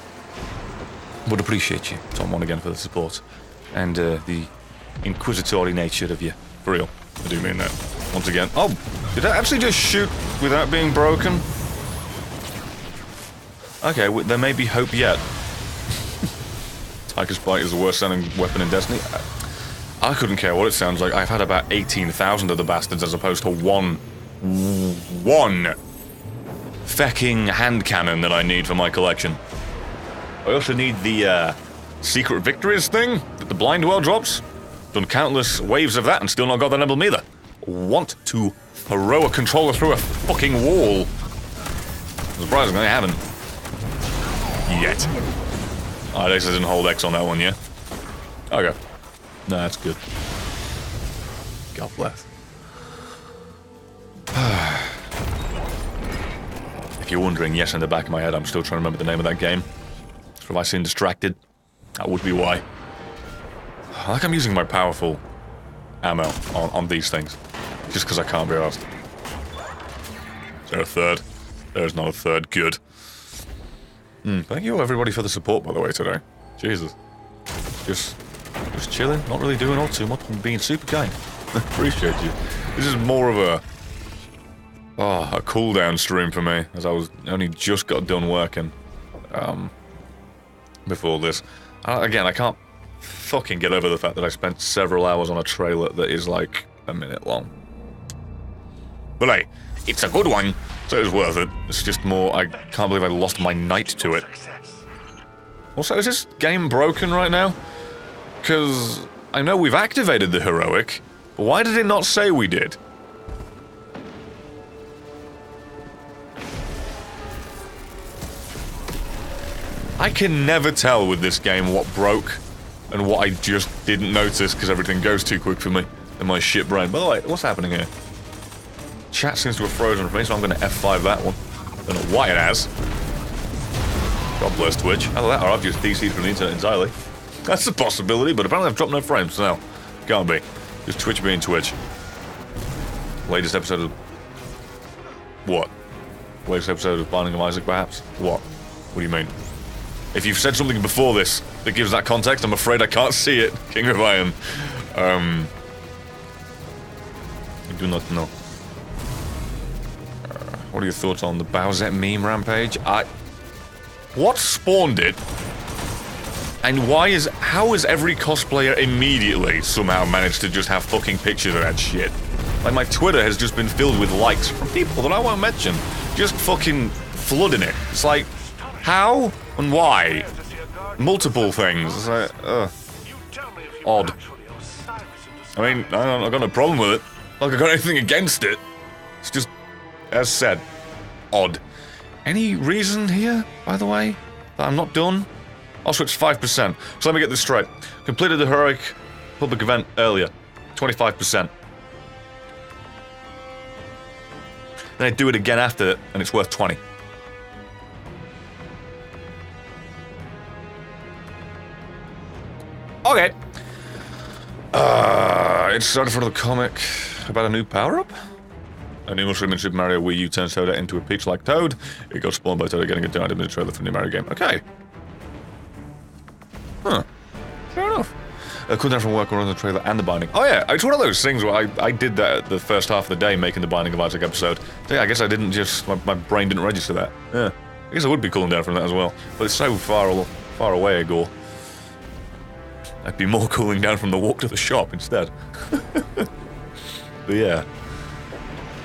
Would appreciate you, Tom, once again for the support. And the inquisitory nature of you. For real. I do mean that. Once again. Oh, did I actually just shoot without being broken? Okay, well, there may be hope yet. Tiger's Bite is the worst sounding weapon in Destiny. I couldn't care what it sounds like. I've had about 18,000 of the bastards as opposed to one fecking hand cannon that I need for my collection. I also need the secret victories thing that the blind well drops. Done countless waves of that and still not got that emblem either. Want to throw a controller through a fucking wall. Surprisingly, I haven't. Yet. Oh, this doesn't hold X on that one, yeah? Okay. No, that's good. God bless. If you're wondering, yes, in the back of my head, I'm still trying to remember the name of that game. So if I seem distracted, that would be why. I like I'm using my powerful ammo on these things. Just because I can't be asked. Is there a third? There's not a third. Good. Thank you everybody for the support, by the way, today. Jesus. Just chilling, not really doing all too much, and being super kind. Appreciate you. This is more of a cool-down stream for me, as I was only just got done working before this. Again, I can't fucking get over the fact that I spent several hours on a trailer that is like a minute long. But hey, it's a good one, so it was worth it. It's just more, I can't believe I lost my night to it. Also, is this game broken right now? Because I know we've activated the heroic, but why did it not say we did? I can never tell with this game what broke and what I just didn't notice because everything goes too quick for me in my shit brain. By the way, what's happening here? Chat seems to have frozen for me, so I'm going to F5 that one. Don't know why it has. God bless Twitch. Either that or I've just DC'd from the internet entirely. That's a possibility, but apparently I've dropped no frames, so no. Can't be. Just Twitch being Twitch. Latest episode of... What? Latest episode of Binding of Isaac, perhaps? What? What do you mean? If you've said something before this that gives that context, I'm afraid I can't see it, King of Iron. I do not know. What are your thoughts on the Bowsette meme rampage? What spawned it? And how has every cosplayer immediately somehow managed to just have fucking pictures of that shit? Like, my Twitter has just been filled with likes from people that I won't mention. Just fucking flooding it. It's like, how and why? Multiple things. It's like, odd. I mean, I've got no problem with it. Like, I've got anything against it. It's just, as said, odd. Any reason here, by the way, that I'm not done? Also, it's 5%. So let me get this straight. Completed the heroic public event earlier. 25%. Then I do it again after it, and it's worth 20. Okay. It's started for the comic about a new power-up. A new mushroom in Super Mario Wii U turns Toad into a peach-like Toad. It got spawned by Toad getting a item in the trailer for the new Mario game. Okay. Huh. Fair enough. Cool down from work around the trailer and the binding. Oh yeah, it's one of those things where I did that the first half of the day making the Binding of Isaac episode. So yeah, I guess I didn't just, my brain didn't register that. Yeah. I guess I would be cooling down from that as well. But it's so far away ago. I'd be more cooling down from the walk to the shop instead. But yeah.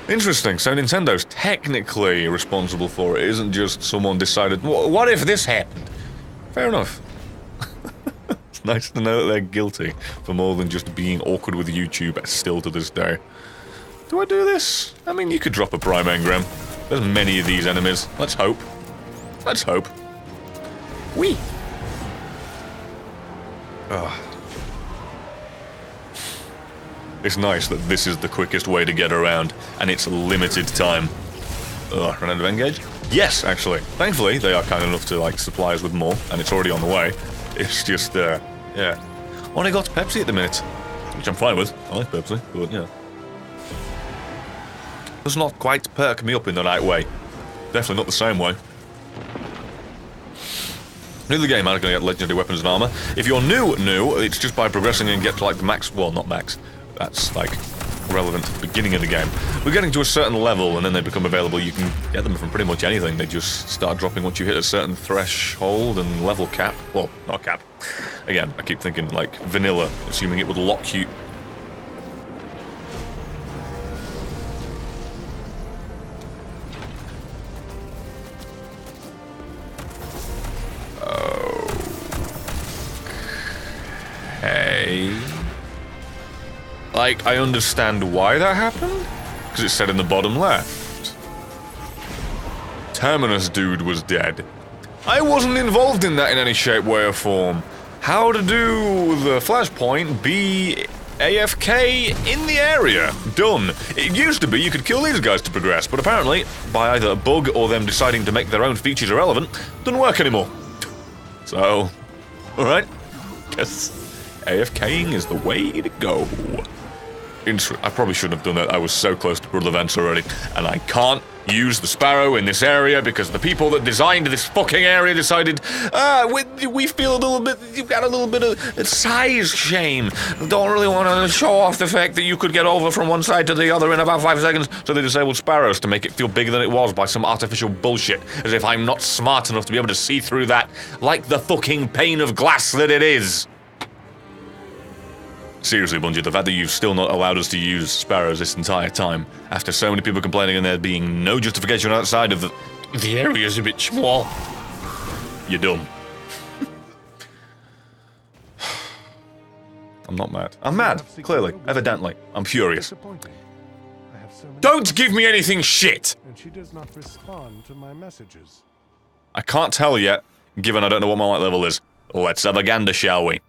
Interesting, so Nintendo's technically responsible for it. It isn't just someone decided, what if this happened? Fair enough. It's nice to know that they're guilty for more than just being awkward with YouTube still to this day. Do I do this? I mean, you could drop a Prime Engram. There's many of these enemies. Let's hope. Let's hope. Whee! It's nice that this is the quickest way to get around, and it's limited time. Run out of Engage? Yes, actually. Thankfully, they are kind enough to, like, supply us with more, and it's already on the way. It's just, yeah. Only got Pepsi at the minute, which I'm fine with. I like Pepsi, but, yeah. Does not quite perk me up in the right way. Definitely not the same way. New to the game, I'm going to get legendary weapons and armor. If you're new, it's just by progressing and get to, like, the max, well, not max. That's, like, relevant to the beginning of the game. We're getting to a certain level, and then they become available. You can get them from pretty much anything. They just start dropping once you hit a certain threshold and level cap. Well, not cap. Again, I keep thinking, like, vanilla, assuming it would lock you. Okay. Like, I understand why that happened, because it said in the bottom left. Terminus dude was dead. I wasn't involved in that in any shape, way, or form. How to do the flashpoint be AFK in the area? Done. It used to be you could kill these guys to progress, but apparently, by either a bug or them deciding to make their own features irrelevant, doesn't work anymore. So, alright. Guess AFKing is the way to go. I probably shouldn't have done that. I was so close to brutal events already. And I can't use the Sparrow in this area because the people that designed this fucking area decided, we feel a little bit, you've got a little bit of size shame. Don't really want to show off the fact that you could get over from one side to the other in about 5 seconds. So they disabled Sparrows to make it feel bigger than it was by some artificial bullshit. As if I'm not smart enough to be able to see through that like the fucking pane of glass that it is. Seriously, Bungie, the fact that you've still not allowed us to use Sparrows this entire time, after so many people complaining and there being no justification outside of the area's a bit small. You're dumb. I'm not mad. I'm mad, clearly, evidently. I'm furious. Don't give me anything shit! And she does not respond to my messages. I can't tell yet, given I don't know what my light level is. Let's have a gander, shall we?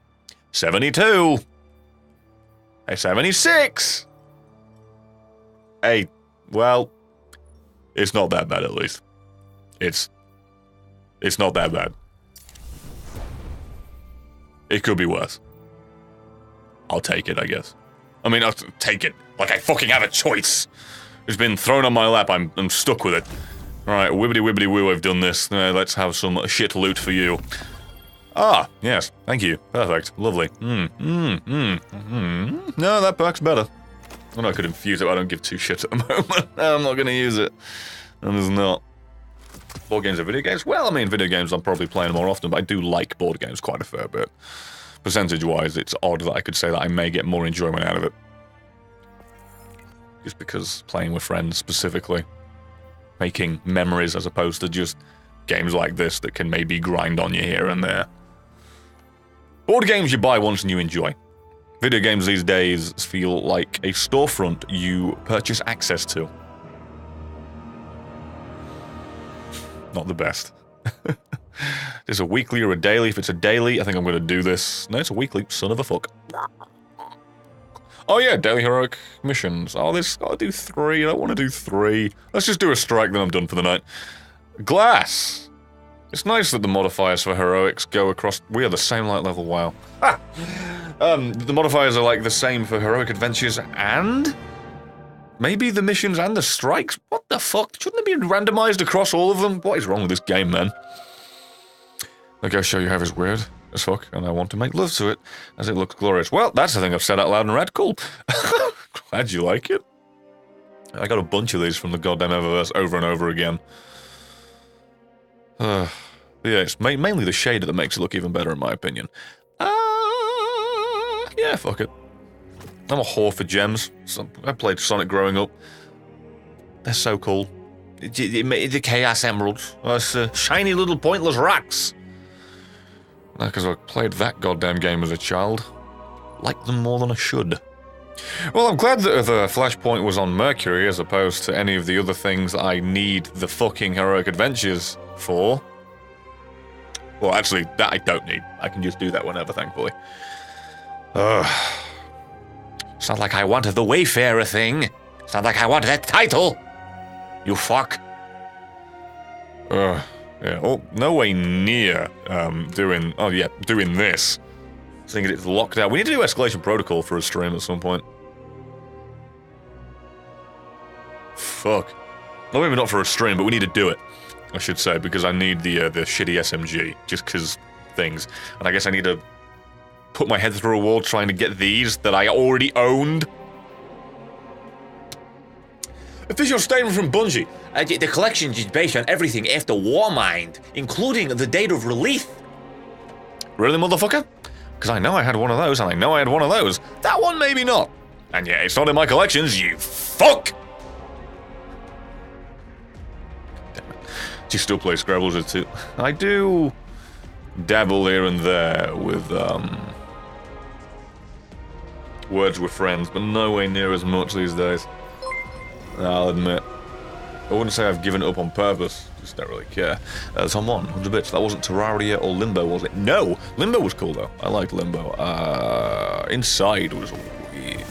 72. Hey, 76! Hey, well, it's not that bad at least. It's not that bad. It could be worse. I'll take it, I guess. I mean, I'll take it. Like I fucking have a choice. It's been thrown on my lap, I'm stuck with it. Alright, wibbity woo, I've done this. Let's have some shit loot for you. Ah, yes, thank you. Perfect. Lovely. No, that perk's better. I know I could infuse it, but I don't give two shits at the moment. I'm not gonna use it. And there's not. Board games or video games? Well, I mean, video games I'm probably playing more often, but I do like board games quite a fair bit. Percentage-wise, it's odd that I could say that I may get more enjoyment out of it. just because playing with friends specifically, making memories as opposed to just games like this that can maybe grind on you here and there. Board games you buy once and you enjoy. Video games these days feel like a storefront you purchase access to. Not the best. Is it a weekly or a daily? If it's a daily, I think I'm going to do this. No, it's a weekly. Son of a fuck. Oh yeah, daily heroic missions. Oh, this gotta do 3. I don't want to do 3. Let's just do a strike, then I'm done for the night. Glass. It's nice that the modifiers for heroics go across. We are the same light level. Wow. The modifiers are like the same for heroic adventures and maybe the missions and the strikes. What the fuck? Shouldn't it be randomized across all of them? What is wrong with this game, man? The ghost show you have is weird as fuck, and I want to make love to it, as it looks glorious. Well, that's the thing I've said out loud and read. Cool. Glad you like it. I got a bunch of these from the goddamn Eververse over and over again. Yeah, it's mainly the shader that makes it look even better, in my opinion. Yeah, fuck it. I'm a whore for gems. I played Sonic growing up. They're so cool. The Chaos Emeralds. Shiny little pointless rocks. Because I played that goddamn game as a child. Like them more than I should. Well, I'm glad that the Flashpoint was on Mercury as opposed to any of the other things that I need the fucking heroic adventures for. Well, actually, that I don't need. I can just do that whenever, thankfully. It's not like I wanted the Wayfarer thing. It's not like I wanted that title. You fuck. Yeah, oh, no way near doing this. Seeing it's locked out. We need to do Escalation Protocol for a stream at some point. Fuck. Well, maybe not for a stream, but we need to do it, I should say, because I need the shitty SMG, just because things. And I guess I need to put my head through a wall trying to get these that I already owned. Official statement from Bungie. The collection is based on everything after Warmind, including the date of release. Really, motherfucker? Because I know I had one of those, and I know I had one of those. That one, maybe not. And yeah, it's not in my collections, you fuck! Damn it. Do you still play Scrabbles or two? I do dabble here and there with, Words with Friends, but nowhere near as much these days. I'll admit. I wouldn't say I've given it up on purpose, just don't really care. Tom 100 bits. That wasn't Terraria or Limbo, was it? No! Limbo was cool, though. I liked Limbo. Inside was weird.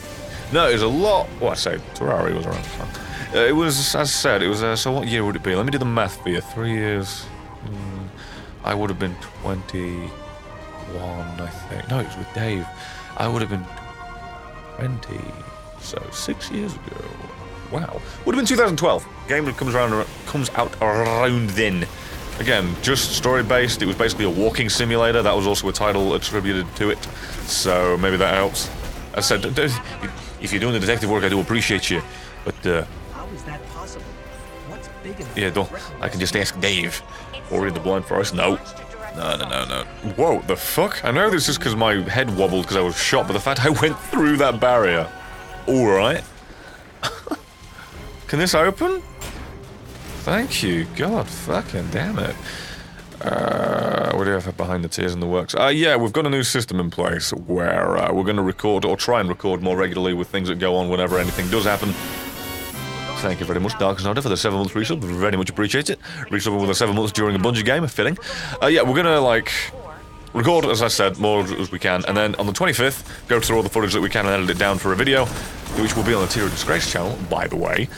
No, it was a lot... Well, I say, Terraria was around the time. It was, as I said, it was... so what year would it be? Let me do the math for you. 3 years... I would have been 21, I think. No, it was with Dave. I would have been 20... So, 6 years ago... Wow. Would have been 2012. Game that comes out around then. Again, just story-based. It was basically a walking simulator. That was also a title attributed to it. So maybe that helps. I said, if you're doing the detective work, I do appreciate you. But, How is that possible? What's big enough? yeah, don't. I can just ask Dave. Or in the Blind Forest. No. No. Whoa, the fuck? I know this is because my head wobbled because I was shot, but the fact I went through that barrier. Alright. Can this open? Thank you. God fucking damn it. What do you have behind the tears in the works? Yeah, we've got a new system in place where we're going to record, or try and record more regularly with things that go on whenever anything does happen. Thank you very much, Dark Snoda, for the 7 months resub. Very much appreciate it. Resubbing with the 7 months during a Bungie game, fitting. Yeah, we're going to, like, record, as I said, more as we can, and then on the 25th, go through all the footage that we can and edit it down for a video, which will be on the Tier of Disgrace channel, by the way.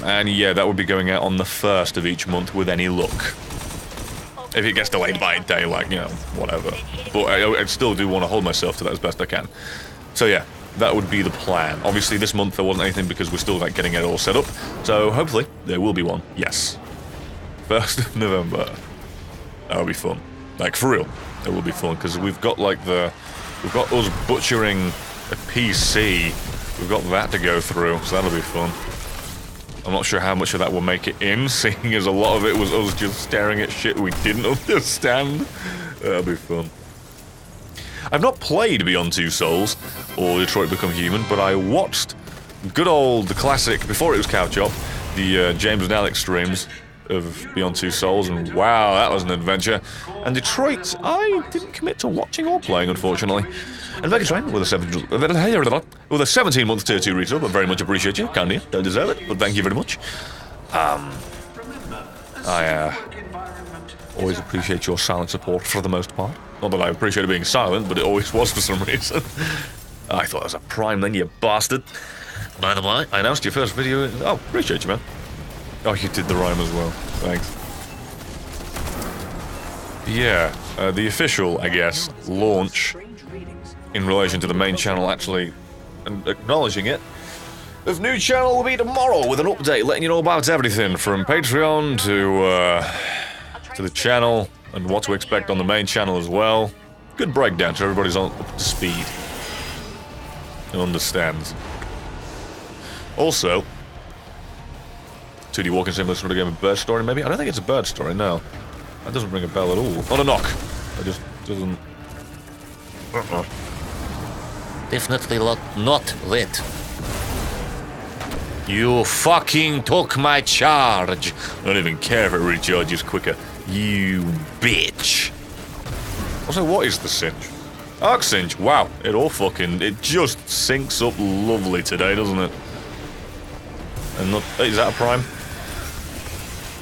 And yeah, that will be going out on the 1st of each month with any luck. If it gets delayed by a day, like, you know, whatever. But I still do want to hold myself to that as best I can. So yeah, that would be the plan. Obviously, this month there wasn't anything because we're still, like, getting it all set up. So hopefully, there will be one. Yes. 1st of November. That'll be fun. Like, for real. It will be fun, because we've got, like, we've got us butchering a PC. We've got that to go through, so that'll be fun. I'm not sure how much of that will make it in, seeing as a lot of it was us just staring at shit we didn't understand. That'll be fun. I've not played Beyond Two Souls or Detroit Become Human, but I watched good old, the classic, before it was Cow Chop, the James and Alex streams of Beyond Two Souls, and wow, that was an adventure. And Detroit, I didn't commit to watching or playing, unfortunately. And Vegatrain with a 17-month tier 2 resub, I very much appreciate you. Can't you? Don't deserve it, but thank you very much. I always appreciate your silent support for the most part. Not that I appreciated being silent, but it always was for some reason. I thought it was a prime then, you bastard. By the way, I announced your first video. Oh, appreciate you, man. Oh, you did the rhyme as well. Thanks. Yeah, the official, I guess, launch in relation to the main channel, actually, and acknowledging it. The new channel will be tomorrow with an update letting you know about everything from Patreon to the channel and what to expect on the main channel as well. Good breakdown so everybody's up to speed and understands. Also, 2D walking simulator sort of game, a bird story maybe? I don't think it's a bird story, no. That doesn't ring a bell at all. Not a knock. It just doesn't... Definitely not lit. You fucking took my charge. I don't even care if it recharges quicker. You bitch. Also, what is the cinch? Arc cinch. Wow, it just syncs up lovely today, doesn't it? And not, is that a prime?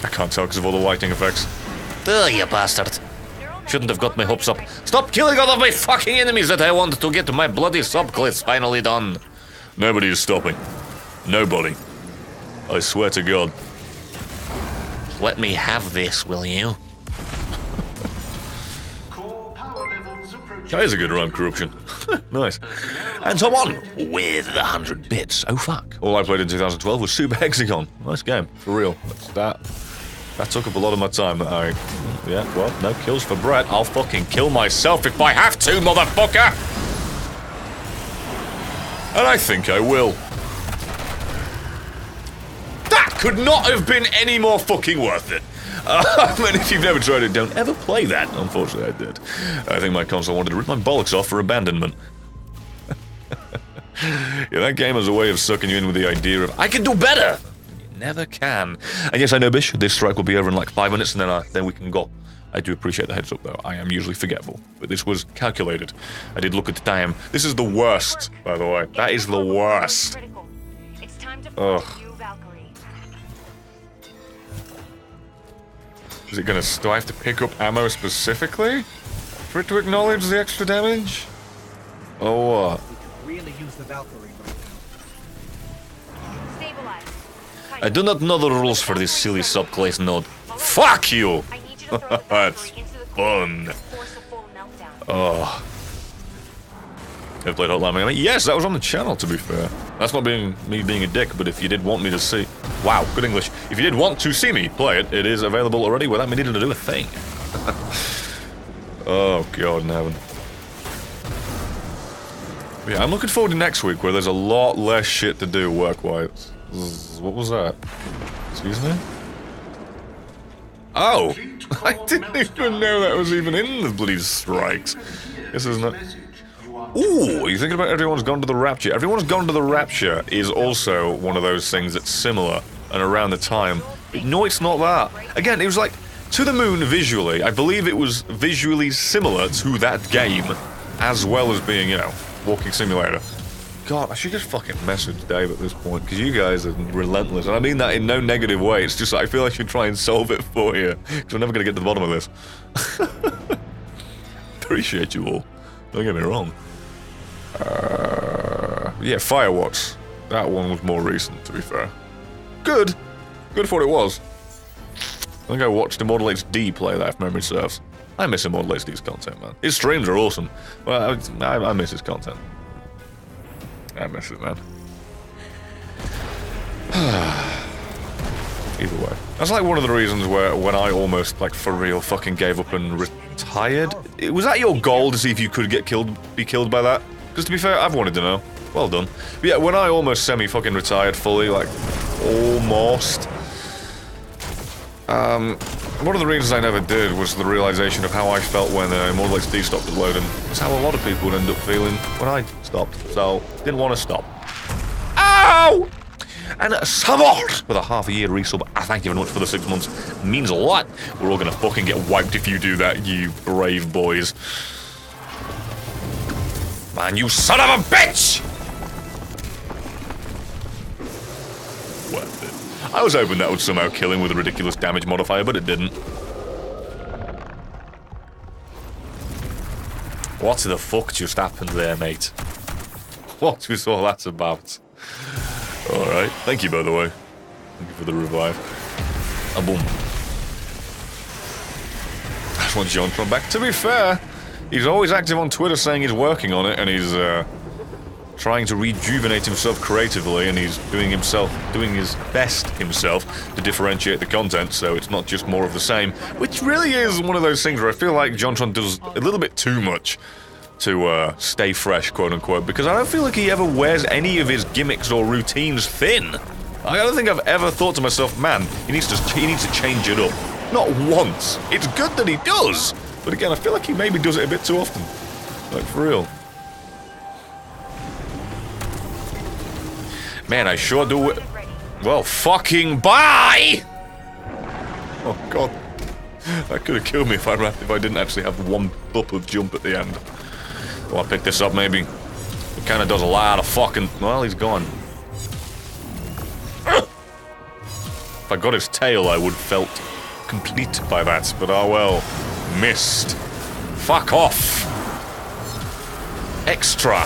I can't tell because of all the lighting effects. Oh, you bastard. Shouldn't have got my hopes up. Stop killing all of my fucking enemies that I want to get my bloody subclass finally done. Nobody is stopping. Nobody. I swear to God. Let me have this, will you? That is a good rhyme, corruption. Nice. And so on with 100 bits. Oh fuck. All I played in 2012 was Super Hexagon. Nice game, for real. That took up a lot of my time. Yeah, well, no kills for Brett. I'll fucking kill myself if I have to, motherfucker! And I think I will. That could not have been any more fucking worth it. And if you've never tried it, don't ever play that. Unfortunately, I did. I think my console wanted to rip my bollocks off for abandonment. Yeah, that game has a way of sucking you in with the idea of, I can do better! You never can. And yes, I know, Bish, this strike will be over in like 5 minutes, and then we can go. I do appreciate the heads up, though. I am usually forgetful. But this was calculated. I did look at the time. This is the worst, by the way. That is the worst. Ugh. Is it gonna... do I have to pick up ammo specifically? For it to acknowledge the extra damage? Oh, what? Really use the Valkyrie right now. I do not know the rules for this silly subclass node. Fuck you! That's fun. Oh. Ever played Hotline Miami? Yes, that was on the channel, to be fair. That's not me being a dick, but if you did want me to see... Wow, good English. If you did want to see me play it, it is available already without me needing to do a thing. Oh, God in heaven. Yeah, I'm looking forward to next week, where there's a lot less shit to do work-wise. What was that? Excuse me? Oh! I didn't even know that was even in the bloody strikes. This is not... Ooh, are you thinking about Everyone's Gone to the Rapture? Everyone's Gone to the Rapture is also one of those things that's similar and around the time. But no, it's not that. Again, it was like, To the Moon visually. I believe it was visually similar to that game, as well as being, you know, walking simulator. God, I should just fucking message Dave at this point, because you guys are relentless. And I mean that in no negative way. It's just I feel I should try and solve it for you, because we're never going to get to the bottom of this. Appreciate you all. Don't get me wrong. Yeah, Firewatch. That one was more recent, to be fair. Good. Good for what it was. I think I watched Immortal HD play that, if memory serves. I miss Immortal HD's content, man. His streams are awesome. Well, I miss his content. I miss it, man. Either way. That's like one of the reasons where when I almost, like, for real fucking gave up and retired. Was that your goal, to see if you could be killed by that? Because to be fair, I've wanted to know. Well done. But yeah, when I almost semi-fucking retired fully, like, almost... one of the reasons I never did was the realization of how I felt when Immortal HD stopped uploading. It's how a lot of people would end up feeling when I stopped, so didn't want to stop. Ah! tomorrow! And Samort with a half-a-year resub. Thank you very much for the 6 months. It means a lot. We're all gonna fucking get wiped if you do that, you brave boys. Man, you son of a bitch! Worth it. I was hoping that would somehow kill him with a ridiculous damage modifier, but it didn't. What the fuck just happened there, mate? What was all that about? Alright, thank you, by the way. Thank you for the revive. A boom. I just want Jontron back. To be fair, he's always active on Twitter saying he's working on it, and he's trying to rejuvenate himself creatively, and he's doing his best himself to differentiate the content, so it's not just more of the same, which really is one of those things where I feel like Jontron does a little bit too much to stay fresh, quote-unquote, because I don't feel like he ever wears any of his gimmicks or routines thin. I don't think I've ever thought to myself, man, he needs to change it up. Not once. It's good that he does, but again, I feel like he maybe does it a bit too often. Like, for real. Man, I sure do it. Well, fucking bye! Oh, God. That could have killed me if I didn't actually have one bump of jump at the end. Well, I'll pick this up, maybe. It kind of does a lot of fucking... Well, he's gone. If I got his tail, I would have felt complete by that. But oh well. Missed. Fuck off. Extra.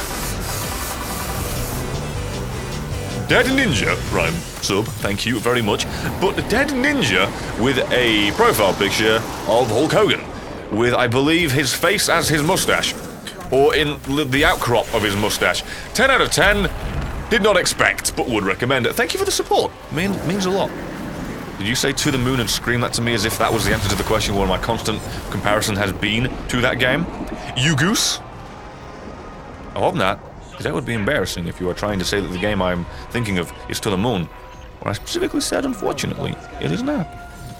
Dead Ninja, Prime sub, thank you very much. But Dead Ninja with a profile picture of Hulk Hogan. With, I believe, his face as his mustache. Or in the outcrop of his mustache. 10 out of 10. Did not expect, but would recommend it. Thank you for the support. Means a lot. Did you say to the moon and scream that to me as if that was the answer to the question where my constant comparison has been to that game? You goose? I hope not, because that would be embarrassing if you are trying to say that the game I'm thinking of is To the Moon. Or I specifically said, unfortunately, it is not.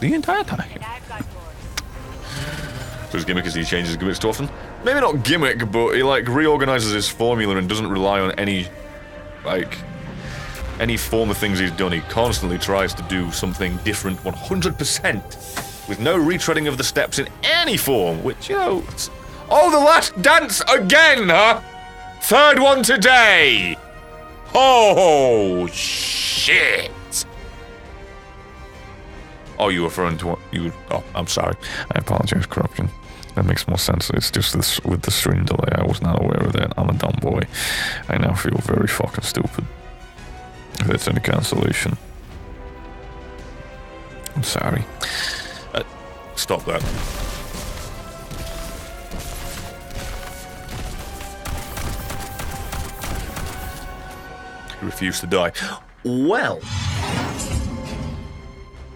The entire time. So his gimmick is he changes his gimmicks too often? Maybe not gimmick, but he, like, reorganizes his formula and doesn't rely on any, like, any form of things he's done. He constantly tries to do something different 100%, with no retreading of the steps in any form, which, you know... Oh, the last dance again, huh? Third one today! Oh, shit! Oh, you were referring to what you... Oh, I'm sorry. I apologize, corruption. That makes more sense. It's just this with the stream delay. I was not aware of that. I'm a dumb boy. I now feel very fucking stupid. If that's any consolation. I'm sorry. Stop that. He refused to die. Well...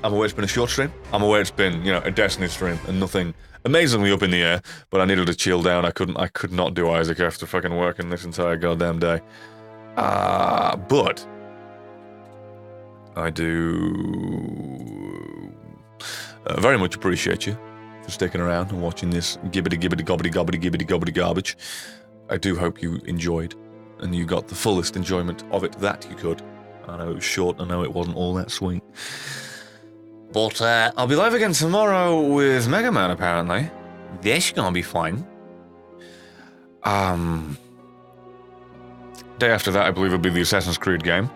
I'm aware it's been a short stream. I'm aware it's been, you know, a Destiny stream and nothing amazingly up in the air, but I needed to chill down. I could not do Isaac after fucking working this entire goddamn day. But I do very much appreciate you for sticking around and watching this gibbity gobbity garbage. I do hope you enjoyed and you got the fullest enjoyment of it that you could. I know it was short, I know it wasn't all that sweet. But I'll be live again tomorrow with Mega Man, apparently. That's gonna be fun. Day after that, I believe, will be the Assassin's Creed game.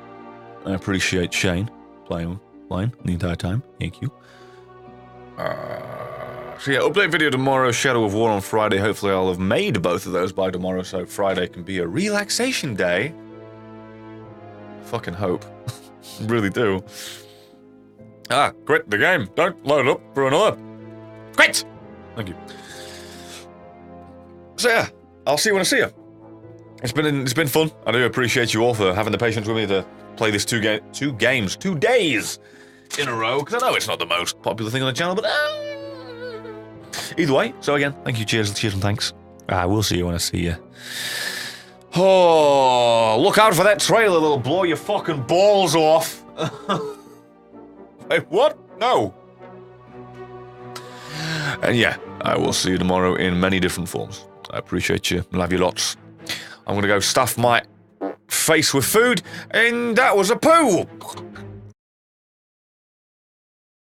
I appreciate Shane playing the entire time. Thank you. So yeah, update video tomorrow, Shadow of War on Friday. Hopefully I'll have made both of those by tomorrow, so Friday can be a relaxation day. I fucking hope. Really do. Quit the game. Don't load it up for another. Quit! Thank you. So yeah, I'll see you when I see you. It's been fun. I do appreciate you all for having the patience with me to play this 2 days in a row, because I know it's not the most popular thing on the channel, but either way. So again, thank you, cheers and thanks. I will see you when I see you. Oh, look out for that trailer that'll blow your fucking balls off. Wait, what? No. And yeah, I will see you tomorrow in many different forms. I appreciate you. Love you lots. I'm gonna go stuff my face with food, and that was a poo.